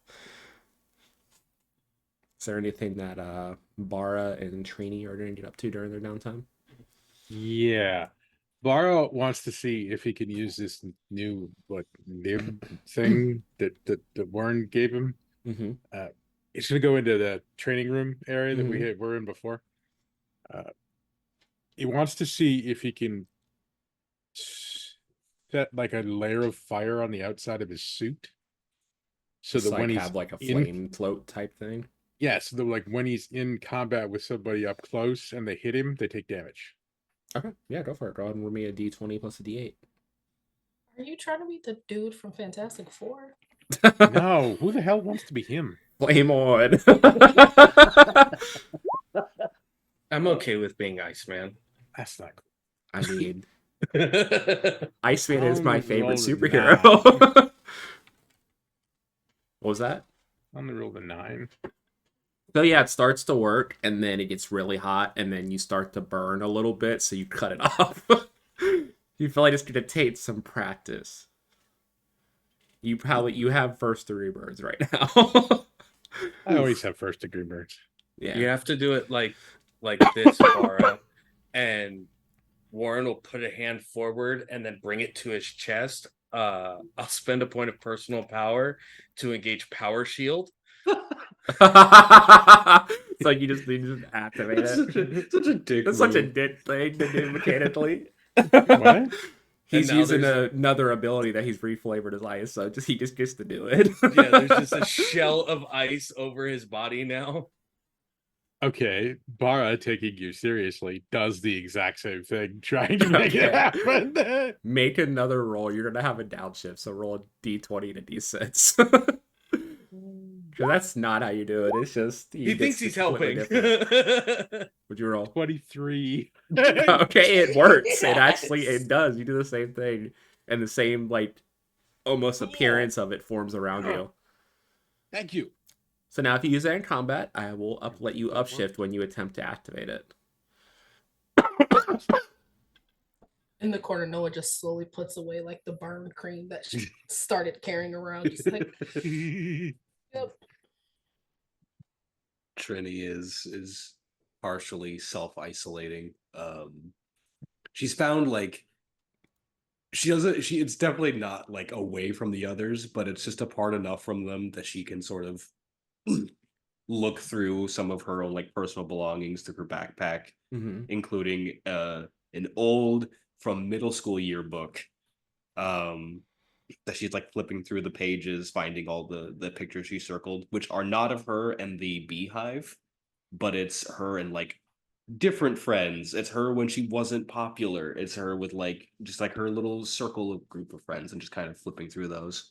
Is there anything that Bara and Trini are going to get up to during their downtime? Yeah. Bara wants to see if he can use this new nib thing that Warren gave him. Mm-hmm. He's gonna go into the training room area that Mhm. were in before. He wants to see if he can set like a layer of fire on the outside of his suit, so Just that when like he's have like a in, flame float type thing. yeah, so that like when he's in combat with somebody up close and they hit him, they take damage. Okay, yeah, go for it. Go ahead and roll me a d20 plus a d8. Are you trying to be the dude from Fantastic Four? No, who the hell wants to be him? Flame on. I'm okay with being Iceman. That's not cool. I mean, I Iceman is my Only favorite rolled a superhero. What was that? Only rolled a 9. So yeah, it starts to work, and then it gets really hot, and then you start to burn a little bit, so you cut it off. You feel like it's gonna take some practice. You have first degree burns right now. I always have first degree burns. Yeah. You have to do it like this, Bara, and Warren will put a hand forward and then bring it to his chest. I'll spend a point of personal power to engage Power Shield. So you just activate That's it. such a dick. That's such a move. dick thing to do mechanically. What? He's now using there's- another ability that he's reflavored as ice, so he just gets to do it. Yeah, there's just a shell of ice over his body now. Okay, Bara, taking you seriously, does the exact same thing, trying to make it Okay. happen. Make another roll. You're gonna have a downshift, so roll a d20 to d6. Because that's not how you do it. It's just He thinks he's completely helping. different. Would you roll? 23. Okay, it works. Yes. It does. You do the same thing, and the same like almost appearance of it forms around you. Thank you. So now, if you use it in combat, I will let you upshift when you attempt to activate it. In the corner, Noah just slowly puts away like the burn cream that she started carrying around. Just like, yep. Trini is partially self-isolating. She's found like it's definitely not like away from the others, but it's just apart enough from them that she can sort of look through some of her own like personal belongings through her backpack, including an old from middle school yearbook that she's like flipping through the pages, finding all the pictures she circled, which are not of her and the beehive, but it's her and like different friends. It's her when she wasn't popular. It's her with like just like her little circle of group of friends, and just kind of flipping through those.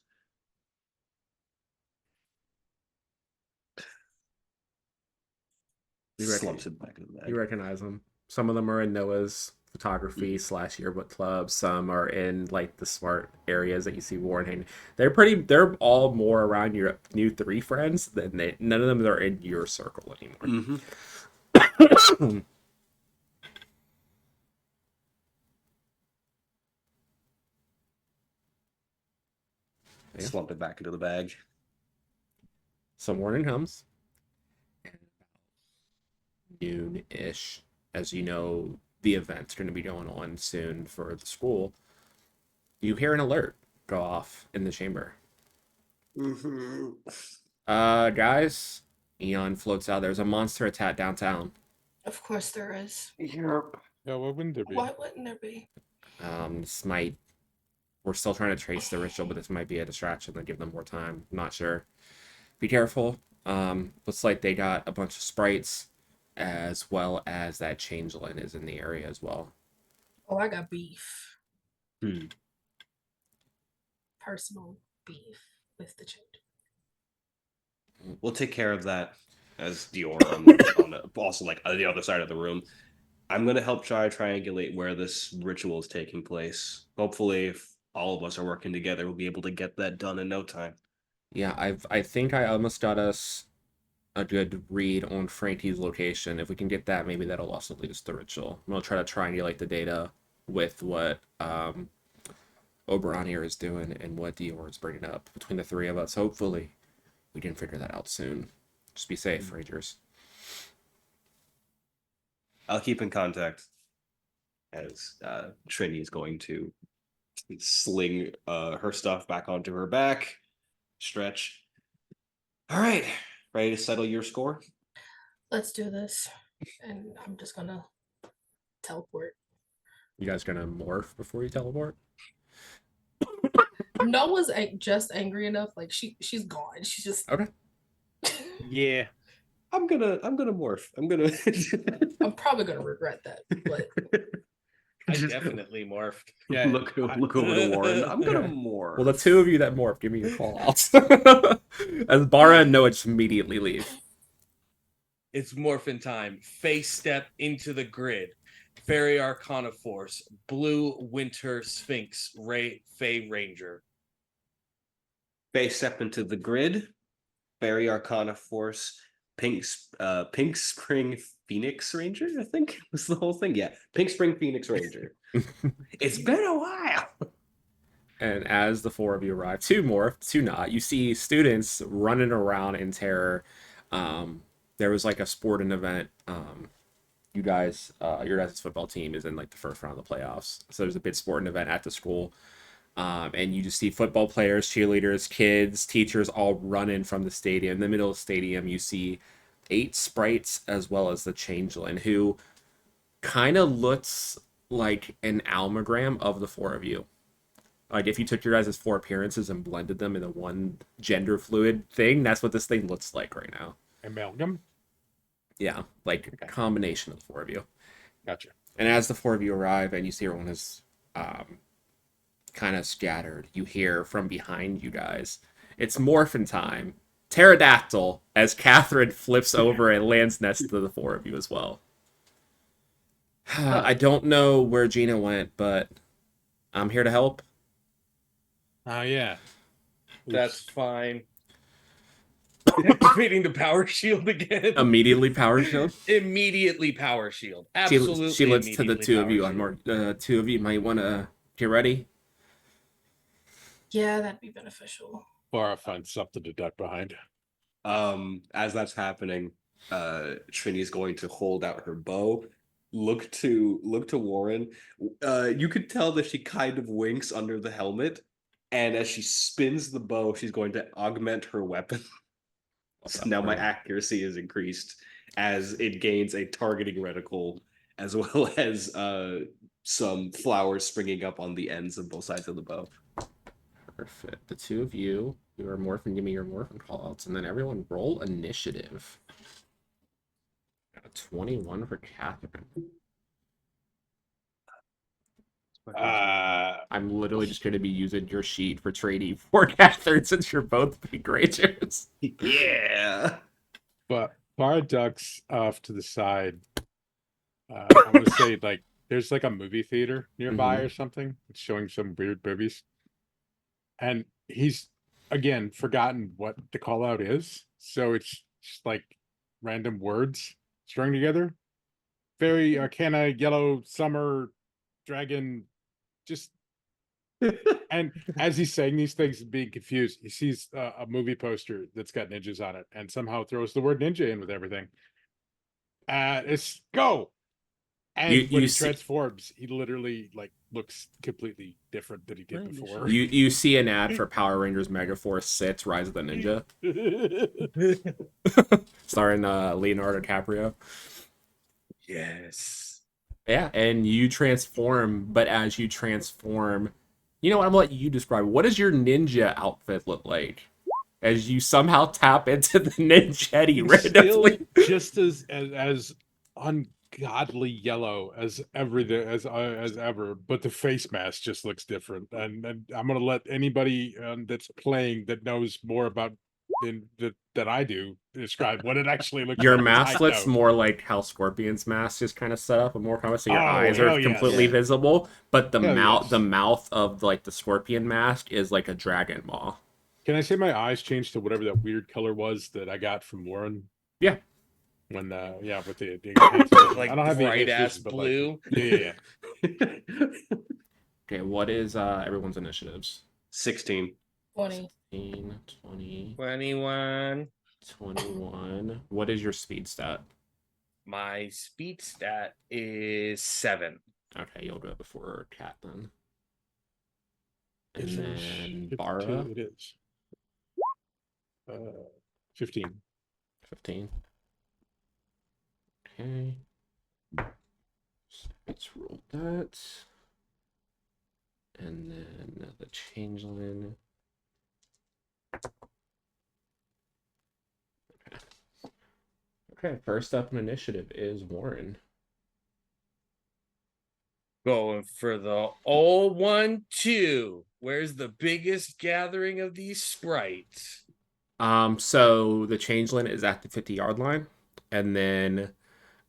Slumps it back in the bag. You recognize them. Some of them are in Noah's photography / yearbook club. Some are in like the smart areas that you see Warren hanging. They're all more around your new 3 friends than none of them are in your circle anymore. Yeah. Slumped it back into the bag. So morning comes. Noon-ish, as you know, the event's going to be going on soon for the school. You hear an alert go off in the chamber. Guys, Eon floats out. There's a monster attack downtown. Of course there is. Yep. Yeah, what wouldn't there be? Why wouldn't there be? This might. We're still trying to trace the ritual, but this might be a distraction that give them more time. I'm not sure. Be careful. Looks like they got a bunch of sprites, as well as that changeling is in the area as well. Oh, I got beef. Personal beef with the change. We'll take care of that. As Dior on also like on the other side of the room. I'm gonna help try triangulate where this ritual is taking place. Hopefully, if all of us are working together, we'll be able to get that done in no time. Yeah, I think I almost got us a good read on Frankie's location. If we can get that, maybe that'll also lead us to the ritual. We'll try to triangulate the data with what Oberon here is doing and what Dior is bringing up between the three of us. Hopefully, we can figure that out soon. Just be safe, Rangers. I'll keep in contact as Trini is going to sling her stuff back onto her back, stretch. All right, ready to settle your score? Let's do this. And I'm just gonna teleport. You guys gonna morph before you teleport? Noah's just angry enough. Like she's gone. She's just Okay. Yeah. I'm gonna morph. I'm probably gonna regret that, but I definitely morphed. Yeah. look over to Warren. I'm gonna morph. Well, the two of you that morph, give me your call outs. As Bara and Noah just immediately leave. It's morphin time. Face step into the grid. Fairy Arcana Force. Blue Winter Sphinx. Fae Ranger. Face step into the grid. Faerie Arcana Force. Pink Spring Phoenix Ranger, I think was the whole thing. Yeah, Pink Spring Phoenix Ranger. It's been a while. And as the four of you arrive, two morph, two not, you see students running around in terror. There was like a sporting event. You guys, your guys' football team is in like the first round of the playoffs. So there's a big sporting event at the school. And you just see football players, cheerleaders, kids, teachers all running from the stadium. In the middle of the stadium, you see 8 sprites as well as the changeling, who kind of looks like an amalgam of the four of you. Like if you took your guys' 4 appearances and blended them into one gender fluid thing, that's what this thing looks like right now. Amalgam? Yeah, like a combination of the 4 of you. Gotcha. And as the 4 of you arrive and you see everyone is kind of scattered, you hear from behind you guys, it's morphin time. Pterodactyl, as Catherine flips over and lands next to the 4 of you as well. I don't know where Gina went, but I'm here to help. Oh, yeah. That's fine. Activating the power shield again. Immediately power shield. Immediately power shield. Absolutely. She looks to the immediately two of power you. shield. I'm more. Two of you might want to get ready. yeah, that'd be beneficial. Or I find something to duck behind. As that's happening, Trini's going to hold out her bow, look to Warren. You could tell that she kind of winks under the helmet, and as she spins the bow, she's going to augment her weapon. So now my accuracy is increased as it gains a targeting reticle, as well as some flowers springing up on the ends of both sides of the bow. Perfect. The two of you are morphing. Give me your morphin callouts, and then everyone roll initiative. Got a 21 for Catherine. I'm literally just going to be using your sheet for trading for Catherine since you're both big rangers. Yeah. But Bar ducks off to the side. I'm going to say, like, there's like a movie theater nearby or something. It's showing some weird movies. And he's, again, forgotten what the call out is. So it's just like random words strung together. Fairy, Arcana, Yellow, Summer, Dragon, just. And as he's saying these things and being confused, he sees a movie poster that's got ninjas on it and somehow throws the word ninja in with everything. It's go. And when he transforms, he literally like looks completely different than he did before. You see an ad for Power Rangers Megaforce 6 Rise of the Ninja. Starring Leonardo DiCaprio. Yes. Yeah, and you transform, but as you transform, you know what, I'm gonna let you describe. What does your ninja outfit look like? As you somehow tap into the ninja randomly. Still just as ungodly yellow as everything as ever, but the face mask just looks different. And I'm gonna let anybody that's playing that knows more about that I do describe what it actually looks Your like. 'Cause mask I looks don't. more like how Scorpion's mask is kind of set up, and more common, so your Oh, eyes are hell yes. completely Yeah. visible. But Hell yes. the mouth of like the Scorpion mask is like a dragon maw. Can I say my eyes changed to whatever that weird color was that I got from Warren? Yeah. When with the enhanced vision. Like I don't have the bright enhanced ass vision, but blue. yeah. Okay, what is everyone's initiatives? 16. 20. 15, 20, 21. 21. What is your speed stat? My speed stat is 7. Okay, you'll go before Cat then. It And is then 52, Bara, it is 15. 15. Okay. So let's roll that. And then the changeling. Okay, first up in initiative is Warren. Going for the old 1-2. Where's the biggest gathering of these sprites? So the changeling is at the 50-yard line, and then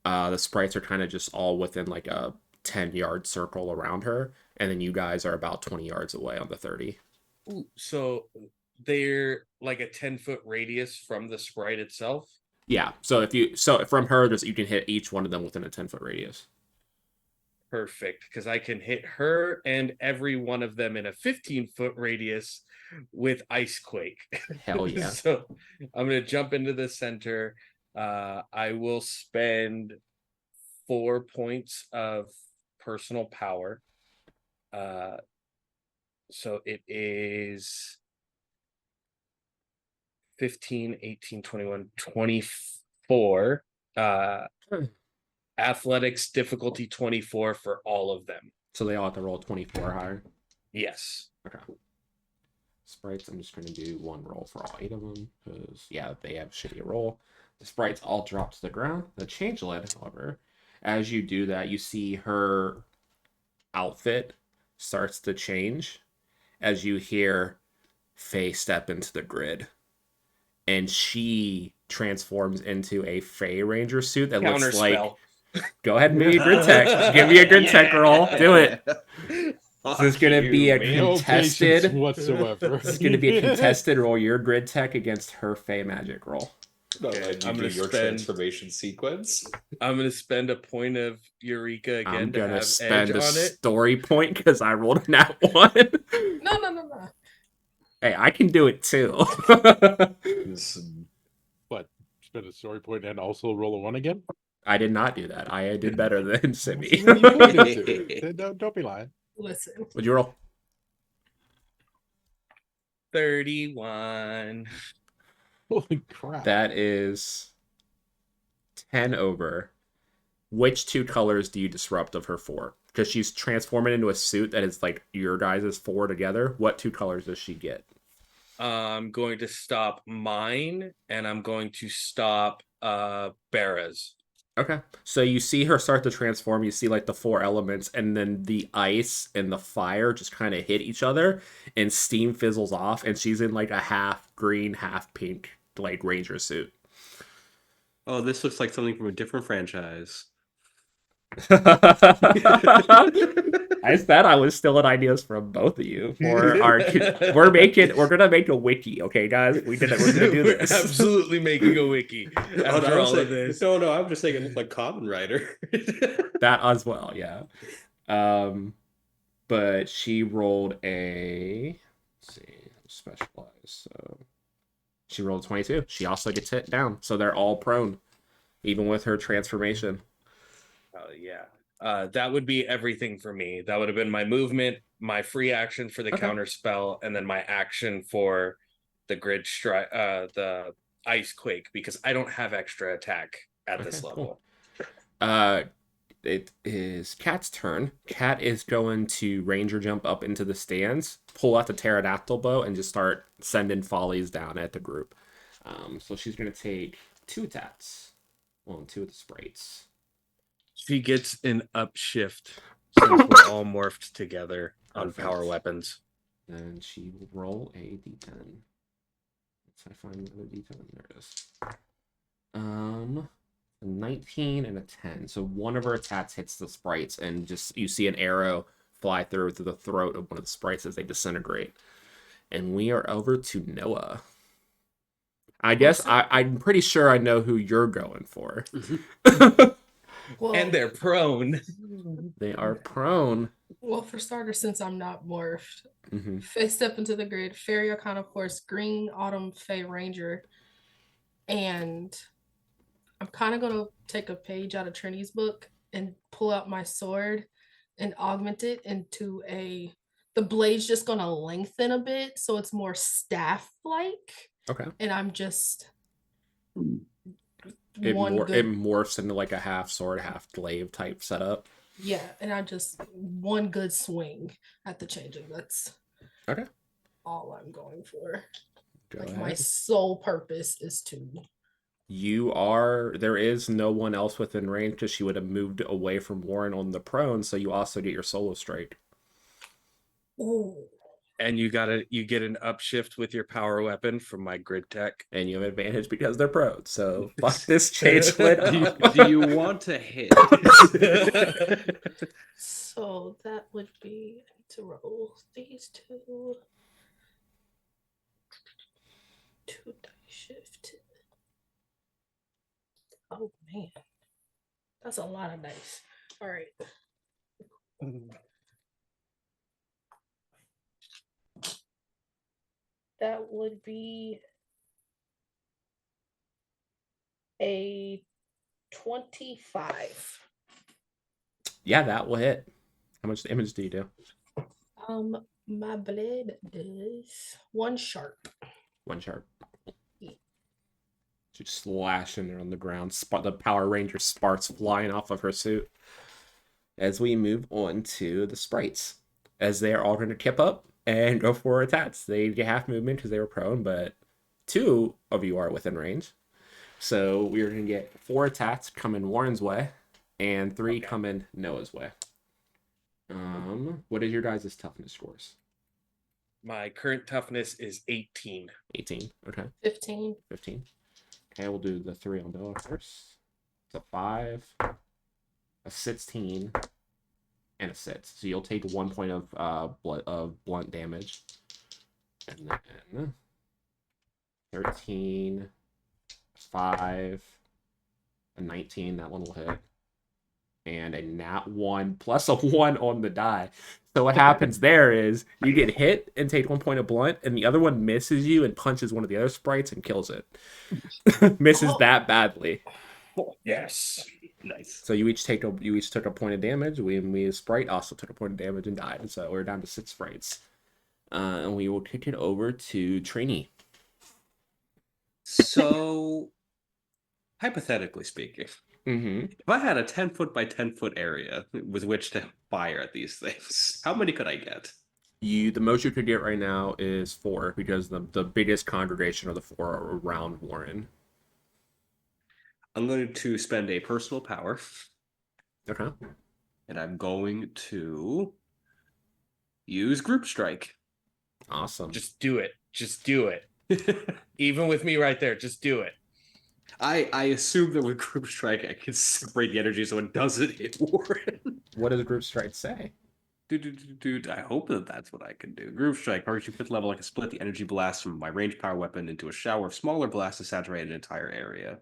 the sprites are kind of just all within like a 10-yard circle around her, and then you guys are about 20 yards away on the 30. Ooh, so they're like a 10-foot radius from the sprite itself. Yeah. So from her, you can hit each one of them within a 10-foot radius. Perfect, because I can hit her and every one of them in a 15-foot radius with Ice Quake. Hell yeah. So I'm going to jump into the center. I will spend 4 points of personal power. So it is 15, 18, 21, 24. Athletics difficulty 24 for all of them. So they all have to roll 24 or higher. Yes. Okay. Sprites, I'm just going to do one roll for all 8 of them because, yeah, they have a shitty roll. The sprites all drop to the ground. The changeling, however, as you do that, you see her outfit starts to change as you hear Faye step into the grid. And she transforms into a Fae Ranger suit that looks like... Go ahead and give me a grid tech. Give me a grid tech roll. Do it. This is going to be a contested whatsoever. This is going to be a contested roll. Your grid tech against her Fae magic roll. Okay, I'm gonna do your transformation sequence. I'm gonna spend a point of Eureka again. I'm to gonna have spend edge a on it. story point because I rolled a nat 1. No. Hey, I can do it too. What? Spend a story point and also roll a 1 again? I did not do that. I did better than Simi. Don't be lying. Listen. What'd you roll? 31. Holy crap. That is 10 over. Which 2 colors do you disrupt of her 4? Because she's transforming into a suit that is like your guys' 4 together. What 2 colors does she get? I'm going to stop mine, and I'm going to stop Bara's. Okay. So you see her start to transform. You see like the 4 elements, and then the ice and the fire just kind of hit each other, and steam fizzles off, and she's in like a half green, half pink like ranger suit. Oh, this looks like something from a different franchise. I said I was stealing ideas from both of you. We're gonna make a wiki, okay, guys? We're gonna do this. We're absolutely making a wiki after all of this. No, I'm just saying it looks like Common Rider. That as well, yeah. But she rolled a specialized. So she rolled 22. She also gets hit down. So they're all prone, even with her transformation. Oh yeah. That would be everything for me. That would have been my movement, my free action for the counter spell, and then my action for the grid strike, the ice quake, because I don't have extra attack at this level. Cool. It is Cat's turn. Cat is going to ranger jump up into the stands, pull out the pterodactyl bow, and just start sending volleys down at the group. So she's going to take 2 attacks. 1, 2 of the sprites. She gets an upshift since we're all morphed together on power weapons. Then she will roll a d10. I find the detail? There it is. A 19 and a 10. So one of our attacks hits the sprites, and just you see an arrow fly through the throat of one of the sprites as they disintegrate. And we are over to Noah. I guess I'm pretty sure I know who you're going for. Well, And they're prone. They are prone. well, for starters, since I'm not morphed, Mm-hmm. step into the grid. Faerie, Arcana, of course, Green, Autumn, Fae, Ranger. And I'm kind of going to take a page out of Trinity's book and pull out my sword and augment it into a... The blade's just going to lengthen a bit, so it's more staff-like. Okay. And I'm just... It morphs into like a half sword, half glaive type setup. Yeah, and I just one good swing at the changing. That's okay. All I'm going for. Go ahead. My sole purpose is to... There is no one else within range because she would have moved away from Warren on the prone, so you also get your solo strike. Ooh. And you get an upshift with your power weapon from my grid tech. And you have advantage because they're prone. So fuck this changeling. Do you want to hit? So that would be to roll these two. 2 die shift. Oh man. That's a lot of dice. All right. That would be a 25. Yeah, that will hit. How much damage do you do? My blade is 1 sharp. 1 sharp. Yeah. Just slashing her on the ground. The Power Ranger sparks flying off of her suit. As we move on to the sprites, as they are all going to kip up and go for attacks. They get half movement because they were prone, but 2 of you are within range. So we're going to get 4 attacks coming Warren's way and 3 coming Noah's way. What is your guys' toughness scores? My current toughness is 18. 18. Okay. 15. 15. Okay, we'll do the 3 on Noah first. It's a 5, a 16, and a 6. So you'll take 1 point of blunt damage. And then 13, 5, a 19, that one will hit. And a nat 1 plus a 1 on the die. So what happens there is you get hit and take 1 point of blunt, and the other one misses you and punches one of the other sprites and kills it. Misses that badly. Yes. Nice. So you each took a point of damage. We sprite also took a point of damage and died. So we're down to 6 sprites. And we will kick it over to Trini. So, hypothetically speaking, Mm-hmm. if I had a 10-foot by 10-foot area with which to fire at these things, how many could I get? The most you could get right now is 4 because the biggest congregation of the 4 are around Warren. I'm going to spend a personal power. Okay. And I'm going to use group strike. Awesome. Just do it. Just do it. Even with me right there, just do it. I assume that with group strike, I can separate the energy so it doesn't hit Warren. What does group strike say? Dude, I hope that that's what I can do. Group strike, target 5th level, I can split the energy blast from my ranged power weapon into a shower of smaller blasts to saturate an entire area.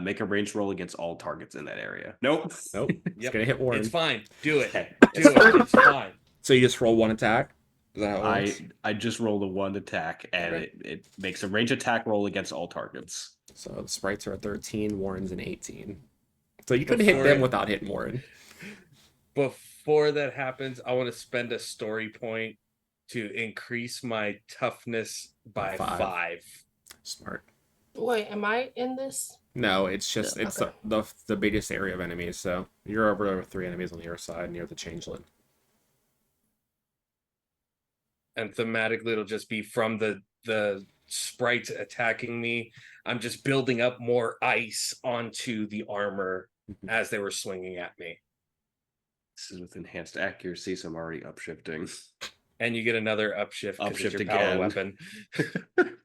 Make a range roll against all targets in that area. Nope. It's gonna hit Warren. It's fine. Do it. Do it. It's fine. So you just roll 1 attack? Is that how it works? I just rolled a 1 attack, and it makes a range attack roll against all targets. So the sprites are a 13, Warren's an 18. So you could hit them without hitting Warren. Before that happens, I want to spend a story point to increase my toughness by 5. Smart. Wait, am I in this? No, it's just it's Okay. the biggest area of enemies. So you're over 3 enemies on the other side near the changeling. And thematically, it'll just be from the sprites attacking me. I'm just building up more ice onto the armor as they were swinging at me. This is with enhanced accuracy, so I'm already upshifting. And you get another upshift because it's Upshift your power again. weapon.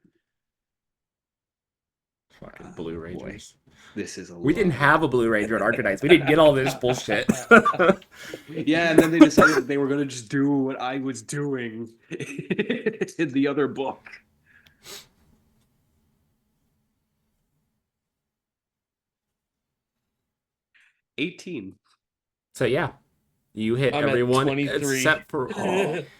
Fucking Blue boy. Rangers. This is a We didn't lot. have a Blue Ranger at Arcanites. We didn't get all this bullshit. Yeah, and then they decided that they were going to just do what I was doing in the other book. $18. So yeah, you hit I'm at everyone 23. except for.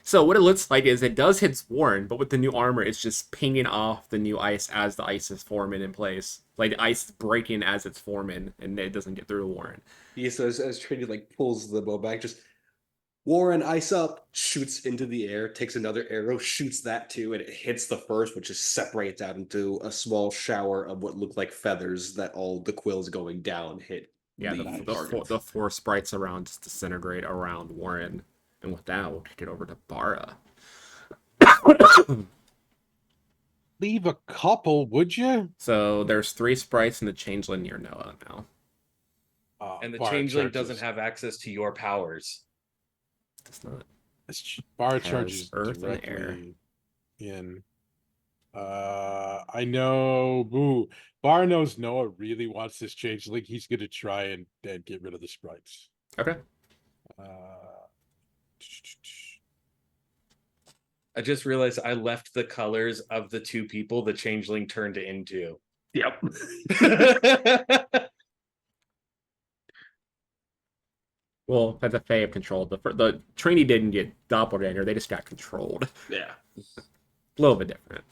So what it looks like is it does hit Warren, but with the new armor, it's just pinging off the new ice as the ice is forming in place. Like the ice breaking as it's forming, and it doesn't get through Warren. Yeah, so as Trinity like pulls the bow back, just Warren ice up, shoots into the air, takes another arrow, shoots that too, and it hits the first, which just separates out into a small shower of what look like feathers that all the quills going down hit. Yeah, the four sprites around just disintegrate around Warren, and with that, we'll kick it over to Bara. Leave a couple, would you? So there's 3 sprites in the changeling near Noah now. And the Bar changeling charges. doesn't have access to your powers. It's not. Bar has charges earth and air. directly in. I know. Boo. Bar knows Noah really wants this changeling. He's gonna try and get rid of the sprites. Okay. I just realized I left the colors of the 2 people the changeling turned into. Yep. Well, that's a Fae have controlled. The Trini didn't get doppelganger; they just got controlled. Yeah. A little bit different.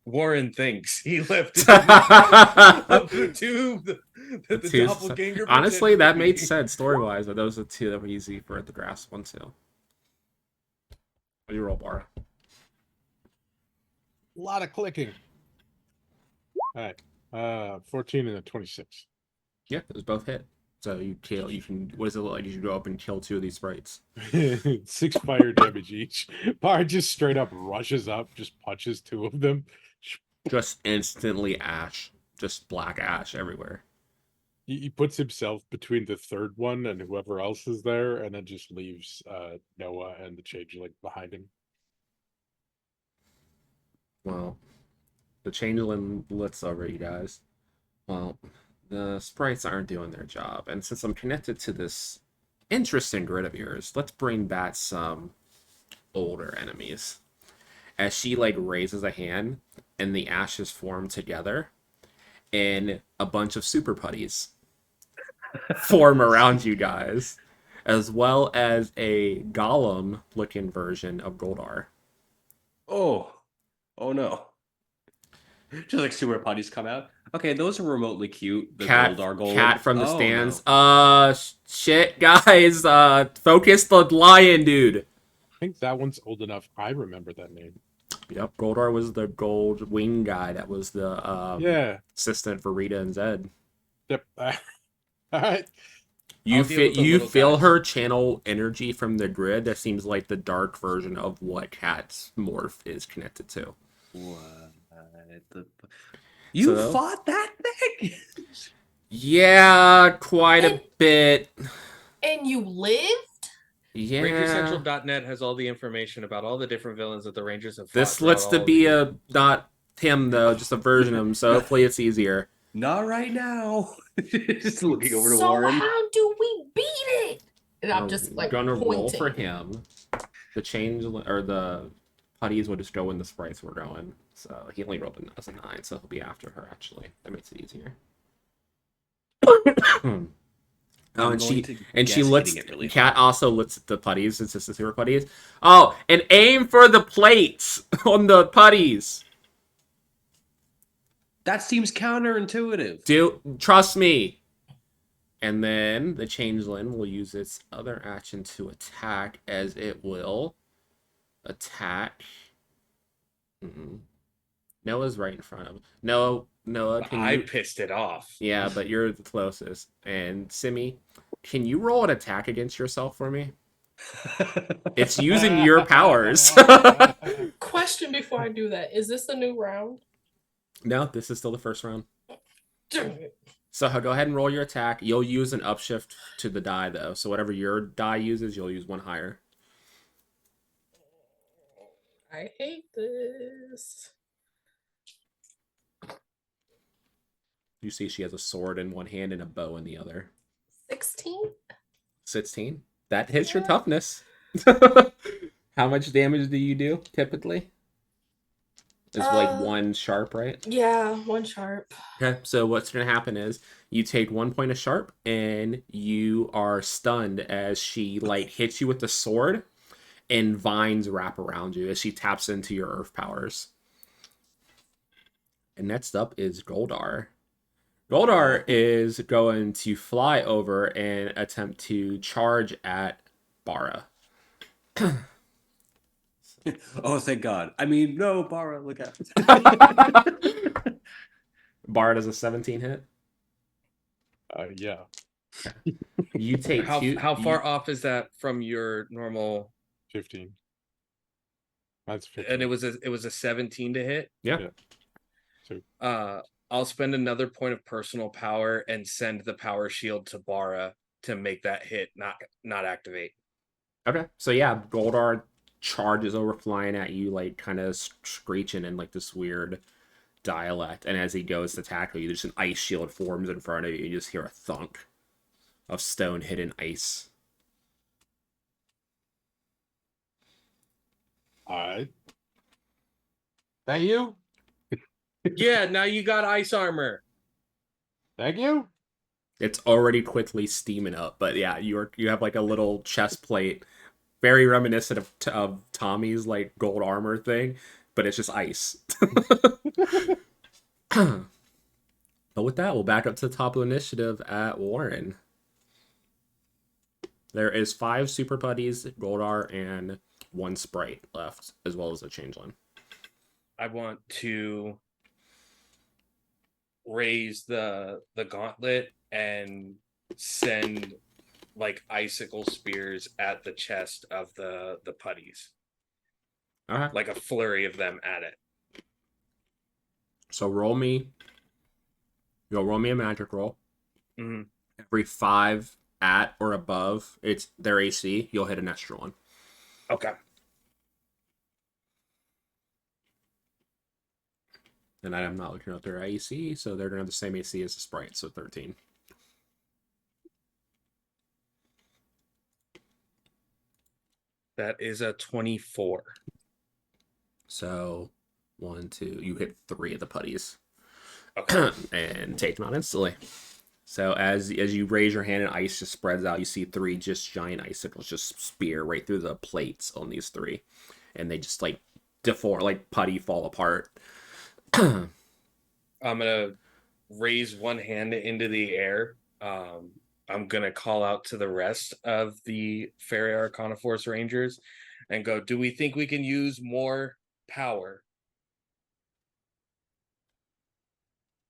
Warren thinks he left Two- the 2 that the doppelganger. Honestly, that made pretended to be. sense story-wise, but those are 2 that were easy for it to grasp one too. What do you roll, Bara? A lot of clicking. All right. 14 and a 26. Yeah, those both hit. So you kill. You can. What does it look like? You should go up and kill 2 of these sprites. 6 fire damage each. Bar just straight up rushes up, just punches 2 of them. Just instantly ash. Just black ash everywhere. He puts himself between the 3rd one and whoever else is there, and then just leaves Noah and the changeling behind him. Well, the changeling looks over you guys. Well, the sprites aren't doing their job, and since I'm connected to this interesting grid of yours, let's bring back some older enemies. As she like raises a hand, and the ashes form together, and a bunch of super putties form around you guys, as well as a golem-looking version of Goldar. Oh no. Just like super putties come out. Okay, those are remotely cute. The Goldar gold. Cat from the stands. No. Shit, guys. Focus the lion, dude. I think that one's old enough. I remember that name. Yep, Goldar was the gold wing guy that was the assistant for Rita and Zed. Yep. All right. You I'll deal with the you little feel guys. her channel energy from the grid. That seems like the dark version of what Cat's morph is connected to. What you So- fought that thing? Yeah, quite a bit. And you lived? Yeah. RangerCentral.net has all the information about all the different villains that the Rangers have fought. This throughout looks to all be of a not him though, just a version of him. So hopefully it's easier. Not right now. Just looking over to So Warren. how do we beat it? And I'm just like gonna roll pointing. for him. The change or the putties will just go when the sprites were going. So he only rolled as a 9, so he'll be after her actually. That makes it easier. Oh, and she looks. Cat also looks at the putties. It's just the super putties. Oh, and aim for the plates on the putties. That seems counterintuitive. Trust me. And then the changeling will use its other action to attack, as it will attack. Noah's right in front of him. Noah, can I you? pissed it off. Yeah, but you're the closest. And Simi, can you roll an attack against yourself for me? It's using your powers. Question before I do that. Is this a new round? No, this is still the first round. Dang it. So go ahead and roll your attack. You'll use an upshift to the die, though. So whatever your die uses, you'll use one higher. I hate this. You see she has a sword in one hand and a bow in the other. 16. 16. That hits your Yeah. toughness. How much damage do you do typically? It's like one sharp, right? Yeah, 1 sharp. Okay, so what's going to happen is you take 1 point of sharp and you are stunned as she like hits you with the sword and vines wrap around you as she taps into your earth powers. And next up is Goldar. Goldar is going to fly over and attempt to charge at Bara. Oh, thank God. I mean, no, Bara, look out. Bara does a 17 hit. Yeah. You take How far off is that from your normal? 15. That's 15. And it was a 17 to hit. Yeah. So I'll spend another point of personal power and send the power shield to Bara to make that hit not activate. Okay. So yeah, Goldar charges over flying at you, like kind of screeching in like this weird dialect. And as he goes to tackle you, just an ice shield forms in front of you. You just hear a thunk of stone hidden ice. Alright. Thank you. Yeah, now you got ice armor. Thank you. It's already quickly steaming up, but yeah, you have like a little chest plate, very reminiscent of Tommy's like gold armor thing, but it's just ice. But with that, we'll back up to the top of the initiative at Warren. There is 5 super buddies, Goldar, and 1 sprite left, as well as a changeling. I want to raise the gauntlet and send like icicle spears at the chest of the putties. Okay. Like a flurry of them at it. So you'll roll me a magic roll. Mm-hmm. Every 5 at or above it's their AC, you'll hit an extra one. Okay. And I'm not looking at their AC, so they're gonna have the same AC as the sprite, so 13. That is a 24. So 1, 2, you hit 3 of the putties. Okay. And take them out instantly. So as you raise your hand and ice just spreads out, you see 3 just giant icicles just spear right through the plates on these 3, and they just like deform, like putty fall apart. I'm gonna raise one hand into the air. I'm gonna call out to the rest of the Faerie Arcana Force Rangers and go, do we think we can use more power?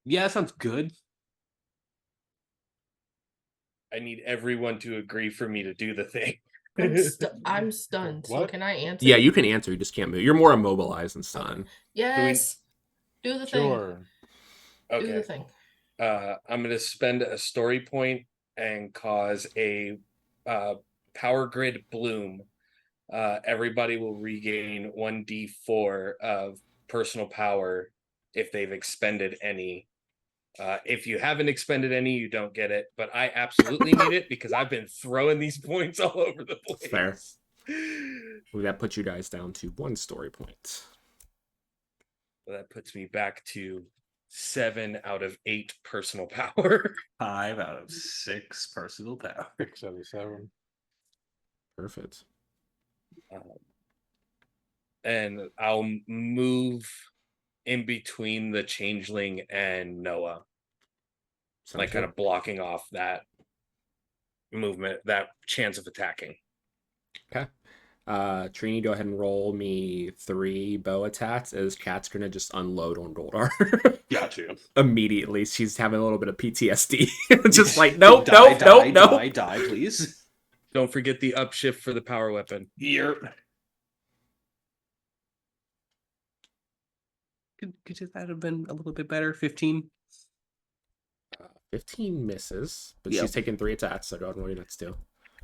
Yeah, that sounds good. I need everyone to agree for me to do the thing. I'm stunned. So What? can I answer? Yeah, you can answer. You just can't move. You're more immobilized than stunned. Yes. Do the thing. Sure. Do the Okay. thing. I'm gonna spend a story point and cause a power grid bloom. Everybody will regain 1d4 of personal power if they've expended any. If you haven't expended any, you don't get it. But I absolutely need it because I've been throwing these points all over the place. Fair. Well, that puts you guys down to 1 story point. Well, that puts me back to 7 out of 8 personal power. 5 out of 6 personal power. 6 out of 7. Perfect. And I'll move in between the changeling and Noah. Sounds Like kind good. of blocking off that movement, that chance of attacking. Okay. Trini, go ahead and roll me 3 bow attacks as Kat's gonna just unload on Goldar. Got you. Immediately, she's having a little bit of PTSD. Just like, nope, Die, nope. please. Don't forget the upshift for the power weapon. Here. Could that have been a little bit better? 15? 15 misses, but Yep. she's taking 3 attacks, so go ahead and roll your next 2.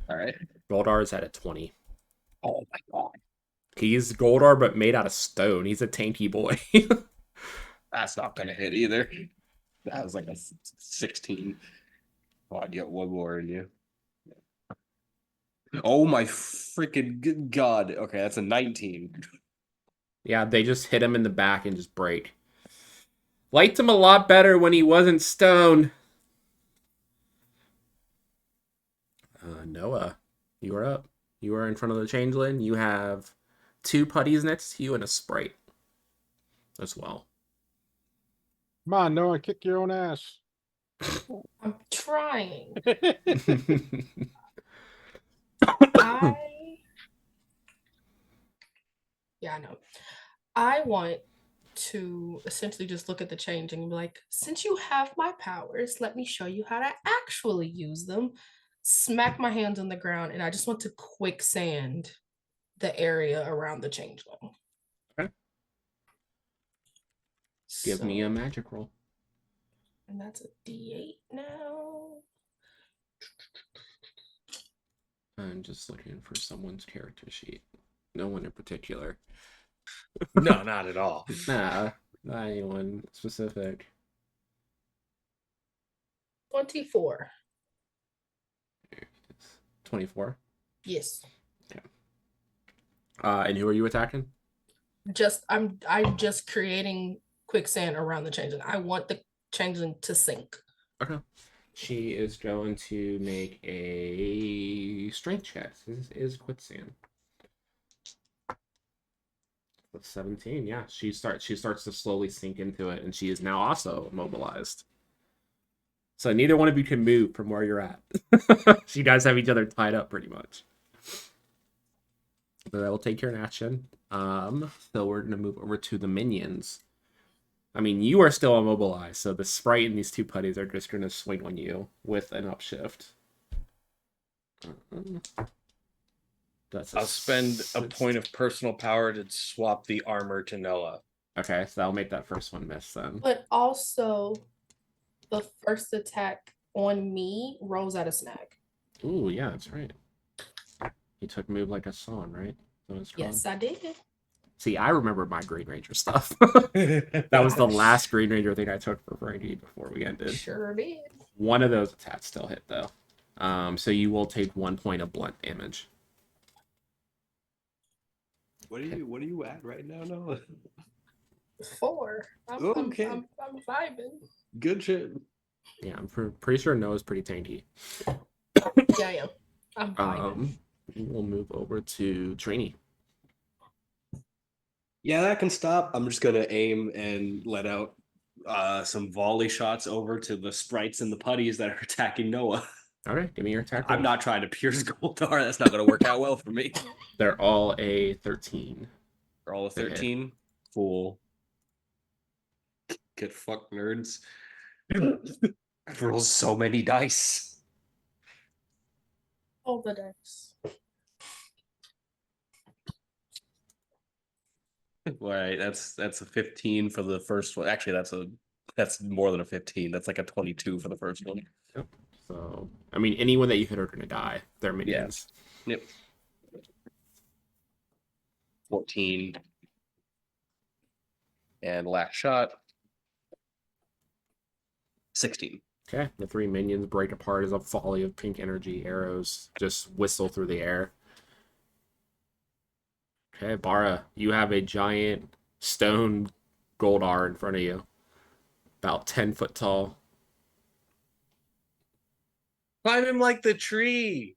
All right. Goldar is at a 20. Oh my God. He's Goldar, but made out of stone. He's a tanky boy. That's not going to hit either. That was like a 16. Oh, I'd get one more in you. Oh my freaking god. Okay, that's a 19. Yeah, they just hit him in the back and just break. Liked him a lot better when he wasn't stoned. Noah, you are up. You are in front of the changeling. You have 2 putties next to you and a sprite as well. Come on, Noah, kick your own ass. I'm trying. Yeah, I know. I want to essentially just look at the change and be like, since you have my powers, let me show you how to actually use them. Smack my hands on the ground, and I just want to quicksand the area around the changeling. Okay. Give me a magic roll. And that's a D8 now. I'm just looking for someone's character sheet. No one in particular. No, not at all. Nah, not anyone specific. 24. 24. Yes. Yeah. And who are you attacking? I'm just creating quicksand around the changeling. I want the changeling to sink. Okay. She is going to make a strength check. This is quicksand. With 17, yeah. She starts to slowly sink into it, and she is now also immobilized. So neither one of you can move from where you're at. So you guys have each other tied up pretty much. But that will take your action. So we're gonna move over to the minions. I mean, you are still immobilized, so the sprite and these 2 putties are just gonna swing on you with an upshift. I'll spend a point of personal power to swap the armor to Noah. Okay, so that'll make that first one miss then. But also, the first attack on me rolls at a snag. Ooh, yeah, that's right. He took move like a song, right? Yes, I did. See, I remember my Green Ranger stuff. That was the last Green Ranger thing I took for Faerie before we ended. Sure did. One of those attacks still hit though. So you will take 1 point of blunt damage. What are you at right now, Noah? 4. Okay. I'm vibing. Good shit. Yeah, I'm pretty sure Noah's pretty tanky. Yeah, I am. I'm vibing. We'll move over to Trini. Yeah, that can stop. I'm just gonna aim and let out some volley shots over to the sprites and the putties that are attacking Noah. All right, give me your attack. I'm not trying to pierce Goldar. That's not gonna work out well for me. They're all a 13. They're all a 13. Cool. Get fucked, nerds. I've rolled so many dice. All the dice. Right, that's a 15 for the first one. Actually, that's more than a 15. That's like a 22 for the first one. Yep. So, I mean, anyone that you hit are going to die. They're minions. Yep. 14. And last shot. 16. Okay, the 3 minions break apart as a volley of pink energy arrows just whistle through the air. Okay, Bara, you have a giant stone Goldar in front of you. About 10 foot tall. Climb him like the tree.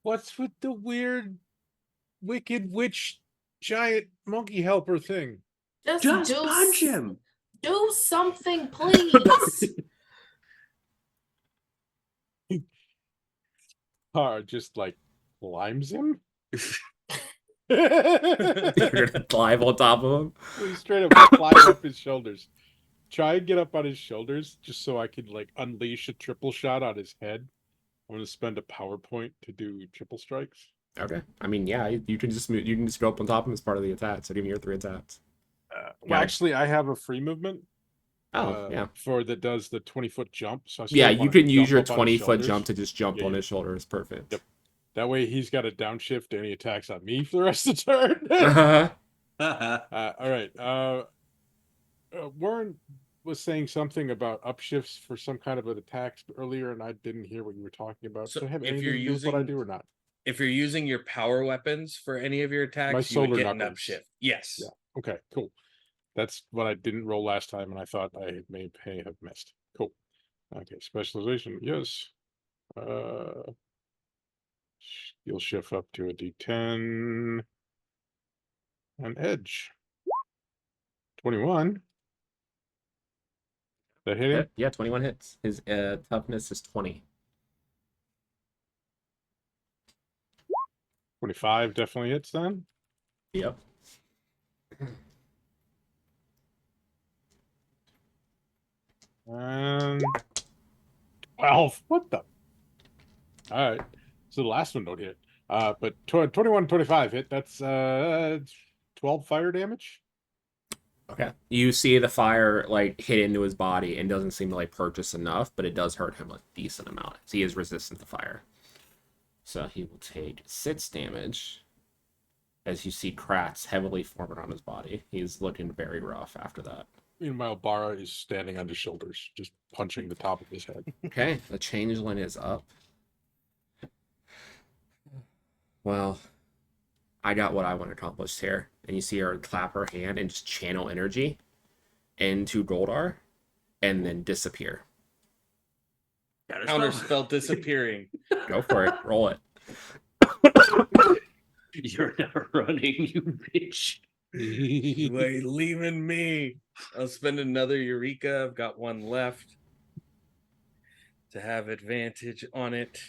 What's with the weird, wicked witch, giant monkey helper thing? Just punch him. Do something, please. Just like climbs him? You're gonna climb on top of him? We straight up climb up his shoulders. Try and get up on his shoulders just so I could like unleash a triple shot on his head. I'm gonna spend a power point to do triple strikes. Okay. I mean, yeah, you can just move, you can just go up on top of him as part of the attack. So give me your 3 attacks. Well, actually, I have a free movement. Yeah. For that does the 20-foot jump. So yeah, you can use your 20-foot jump to just jump on his shoulders. Perfect. Yep. That way he's got a downshift and he attacks on me for the rest of the turn. All right. Warren, was saying something about upshifts for some kind of an attack earlier, and I didn't hear what you were talking about. So Does it have if anything you're to do with what I using- do or not? If you're using your power weapons for any of your My attacks, you would solar get an knuckles. upshift. Yes. Yeah. Okay, cool. That's what I didn't roll last time, and I thought I may have missed. Cool. Okay, specialization, yes. You'll shift up to a D10. And edge. 21. That hit him? Yeah, 21 hits. His toughness is 20. 25 definitely hits then. Yep. And 12. What the? All right. So the last one don't hit. But 21, 25 hit. That's 12 fire damage. Okay. You see the fire like hit into his body and doesn't seem to like purchase enough, but it does hurt him a decent amount. So he is resistant to fire. So he will take 6 damage as you see cracks heavily forming on his body. He's looking very rough after that. Meanwhile, Bara is standing on his shoulders, just punching the top of his head. Okay, the changeling is up. Well, I got what I want accomplished here. And you see her clap her hand and just channel energy into Goldar and then disappear. Counterspell disappearing. Go for it. Roll it. You're not running, you bitch. Wait, leaving me. I'll spend another Eureka. I've got one left to have advantage on it.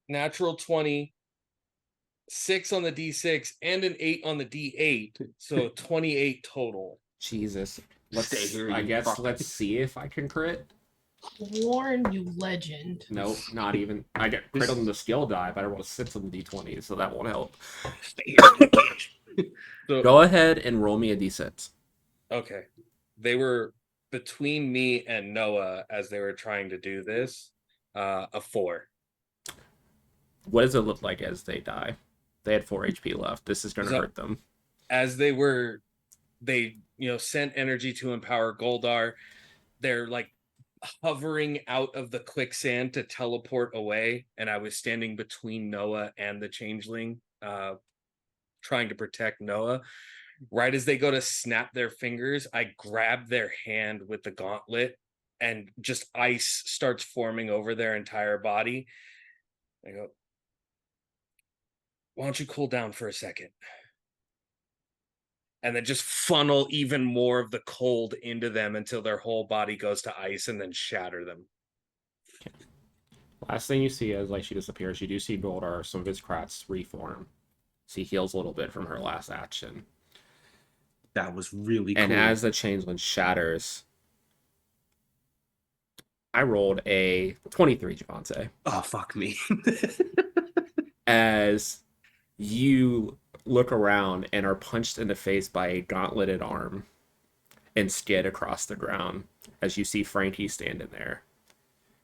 Natural 20, 6 on the D6, and an 8 on the D8. So 28 total. Jesus. Stay here, I you guess fuck. let's see if I can crit. Warren, you legend. Nope, not even. I get crit on the skill die, but I roll 6 on the D20, so that won't help. Stay here, you bitch. So, Go ahead and roll me a D6. okay. They were between me and Noah as they were trying to do this. A 4. What does it look like as they die? They had 4 HP left. This is going to So- hurt them. As they sent energy to empower Goldar. They're like hovering out of the quicksand to teleport away, and I was standing between Noah and the changeling, trying to protect Noah. Right as they go to snap their fingers, I grab their hand with the gauntlet, and just ice starts forming over their entire body. I go, why don't you cool down for a second? And then just funnel even more of the cold into them until their whole body goes to ice and then shatter them. Last thing you see as like she disappears, you do see Goldar, some of his cracks reform. So he heals a little bit from her last action. That was really cool. And as the changeling shatters, I rolled a 23, Javante. Oh, fuck me. As you look around and are punched in the face by a gauntleted arm and skid across the ground as you see Frankie standing there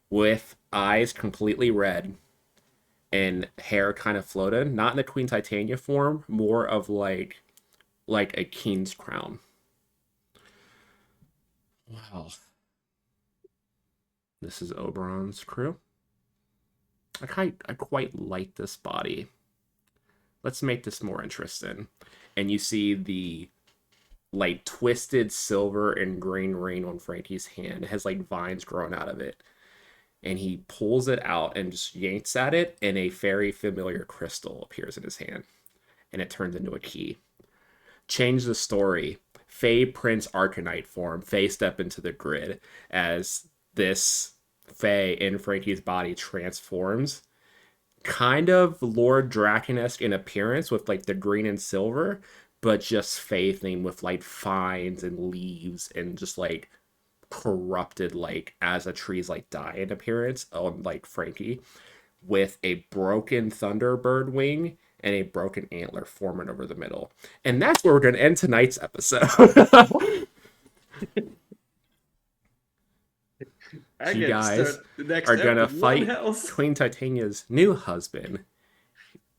with eyes completely red and hair kind of floated, not in the Queen Titania form, more of like a king's crown. Wow. This is Oberon's crew. I quite like this body. Let's make this more interesting. And you see the like twisted silver and green ring on Frankie's hand. It has like vines growing out of it. And he pulls it out and just yanks at it, and a very familiar crystal appears in his hand. And it turns into a key. Change the story. Fae Prince Arcanite form. Fae step into the grid as this Fae in Frankie's body transforms. Kind of Lord Draken-esque in appearance with like the green and silver, but just Fae theme with like vines and leaves and just like corrupted like as a tree's like dying appearance on like Frankie, with a broken Thunderbird wing and a broken antler forming over the middle. And that's where we're going to end tonight's episode. I You get to guys start the next are step gonna with one fight health. Queen Titania's new husband,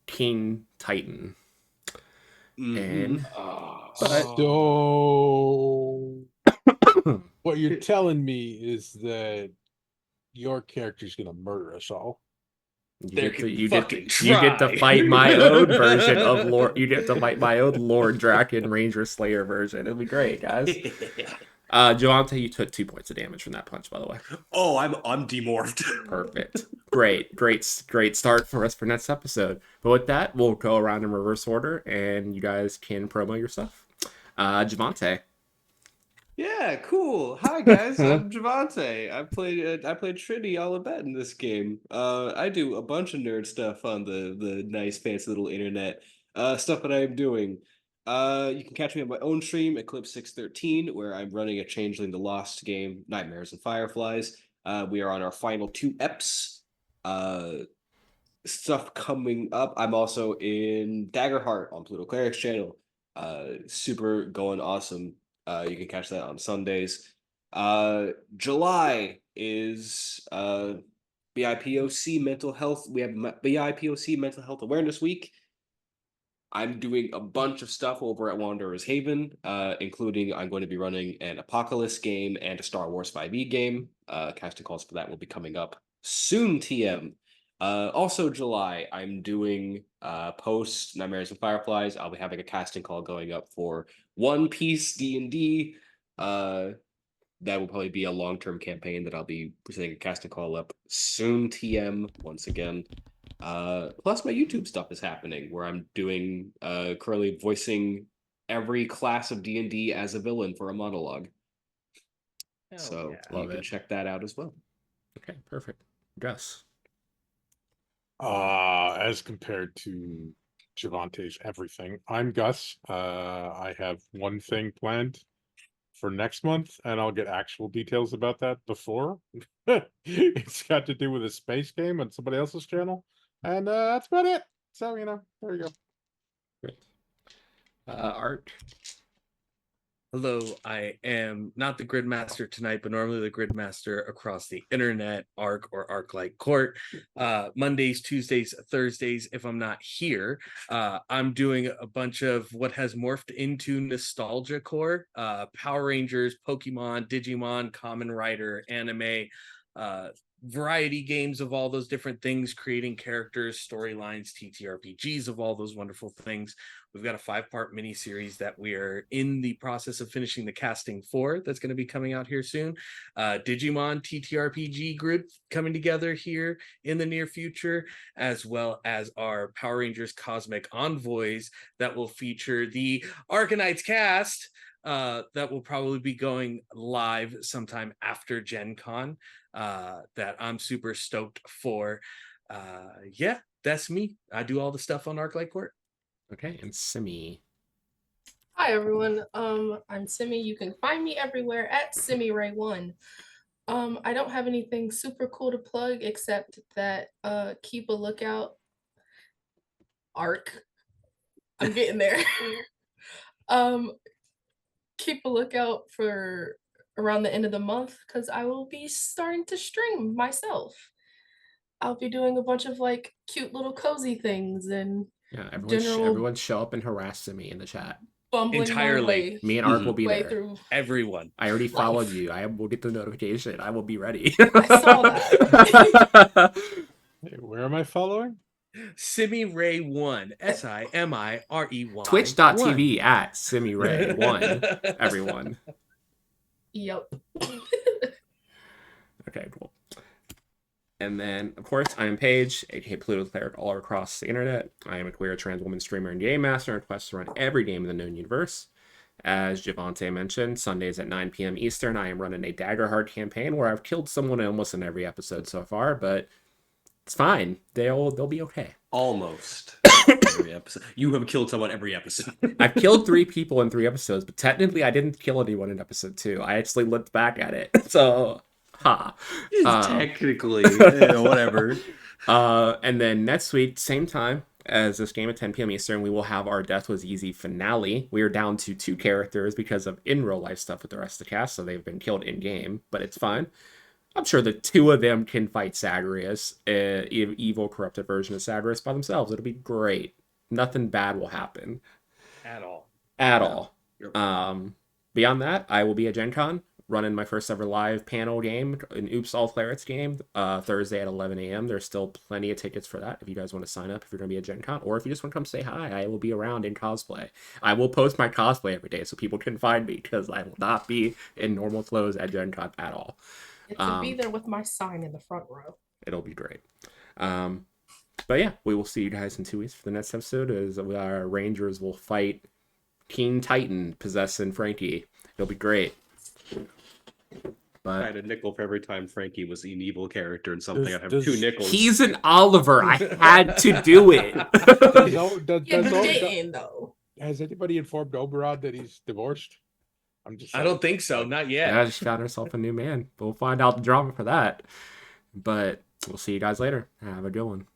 King Titan. And but So what you're telling me is that your character's gonna murder us all. you get to fight my own version of Lord. You get to fight my own Lord Draken Ranger Slayer version. It'll be great, guys. Javante, you took 2 points of damage from that punch, by the way. Oh, I'm demorphed. Perfect. Great start for us for next episode. But with that, we'll go around in reverse order, and you guys can promo your stuff. Javante. Yeah, cool. Hi guys, I'm Javante. I played Trinity Olabet in this game. I do a bunch of nerd stuff on the nice fancy little internet. Stuff that I am doing. You can catch me on my own stream, Eclipse 613, where I'm running a Changeling the Lost game, Nightmares and Fireflies. We are on our final 2 eps. Stuff coming up. I'm also in Daggerheart on Pluto Cleric's channel. Super going awesome. You can catch that on Sundays. July is BIPOC mental health. We have BIPOC Mental Health Awareness Week. I'm doing a bunch of stuff over at Wanderer's Haven, including I'm going to be running an Apocalypse game and a Star Wars 5e game. Casting calls for that will be coming up soon, TM. Also July, I'm doing post Nightmares and Fireflies. I'll be having a casting call going up for One Piece D&D. That will probably be a long-term campaign that I'll be presenting a casting call up soon, TM, once again. Plus my YouTube stuff is happening where I'm doing currently voicing every class of D&D as a villain for a monologue. So you can check that out as well. Okay, perfect. Gus. As compared to Javante's everything, I'm Gus. I have one thing planned for next month, and I'll get actual details about that before. It's got to do with a space game on somebody else's channel, and that's about it. So there you go. Great. Art. Hello, I am not the Gridmaster tonight, but normally the Gridmaster across the internet, Arc or Arc-like Court. Mondays, Tuesdays, Thursdays, if I'm not here, I'm doing a bunch of what has morphed into nostalgia core, Power Rangers, Pokemon, Digimon, Kamen Rider, anime, variety games of all those different things, creating characters, storylines, TTRPGs of all those wonderful things. We've got a 5-part miniseries that we are in the process of finishing the casting for. That's going to be coming out here soon. Digimon TTRPG group coming together here in the near future, as well as our Power Rangers Cosmic Envoys that will feature the Arcanites cast that will probably be going live sometime after Gen Con. That I'm super stoked for. Yeah, that's me. I do all the stuff on Arc-like Court. Okay, and Simi. Hi everyone. I'm Simi. You can find me everywhere at SimiRay1. I don't have anything super cool to plug except that keep a lookout. Arc. I'm getting there. Keep a lookout for around the end of the month because I will be starting to stream myself. I'll be doing a bunch of like cute little cozy things and everyone show up and harass Simi in the chat. Bumbling entirely. Me and Arc will be there. Through everyone. I already followed you. I will get the notification. I will be ready. I saw that. Hey, where am I following? SimiRay1. SIMIREY. Twitch.tv at SimiRay1. Everyone. Yep. Okay, cool. And then, of course, I am Paige, aka Pluto Cleric, all across the internet. I am a queer trans woman streamer and game master and quest to run every game in the known universe. As Javante mentioned, Sundays at 9 p.m. Eastern, I am running a Daggerheart campaign where I've killed someone almost in every episode so far, but it's fine. They'll be okay. Almost every episode. You have killed someone every episode. I've killed 3 people in 3 episodes, but technically I didn't kill anyone in episode 2. I actually looked back at it, so technically, whatever. And then next week, same time as this game at 10 p.m. Eastern, we will have our Death Was Easy finale. We are down to 2 characters because of in real life stuff with the rest of the cast, so they've been killed in game, but it's fine. I'm sure the two of them can fight Sagrius, evil corrupted version of Sagrius by themselves. It'll be great. Nothing bad will happen At all. at No. all. Yep. Beyond that, I will be at Gen Con running my first ever live panel game, an Oops All Clarets game, Thursday at 11 a.m. There's still plenty of tickets for that if you guys want to sign up if you're going to be at Gen Con, or if you just want to come say hi, I will be around in cosplay. I will post my cosplay every day so people can find me, because I will not be in normal clothes at Gen Con at all. Get to be there with my sign in the front row. It'll be great. But yeah, we will see you guys in 2 weeks for the next episode, as our Rangers will fight King Titan possessing Frankie. It'll be great. I But had a nickel for every time Frankie was an evil character and something. I'd have Does- 2 nickels. he's an Oliver. I had to do it. Though. Has anybody informed Oberon that he's divorced? I'm just. I don't think so. Not yet. Yeah, she found herself a new man. We'll find out the drama for that. But we'll see you guys later. Have a good one.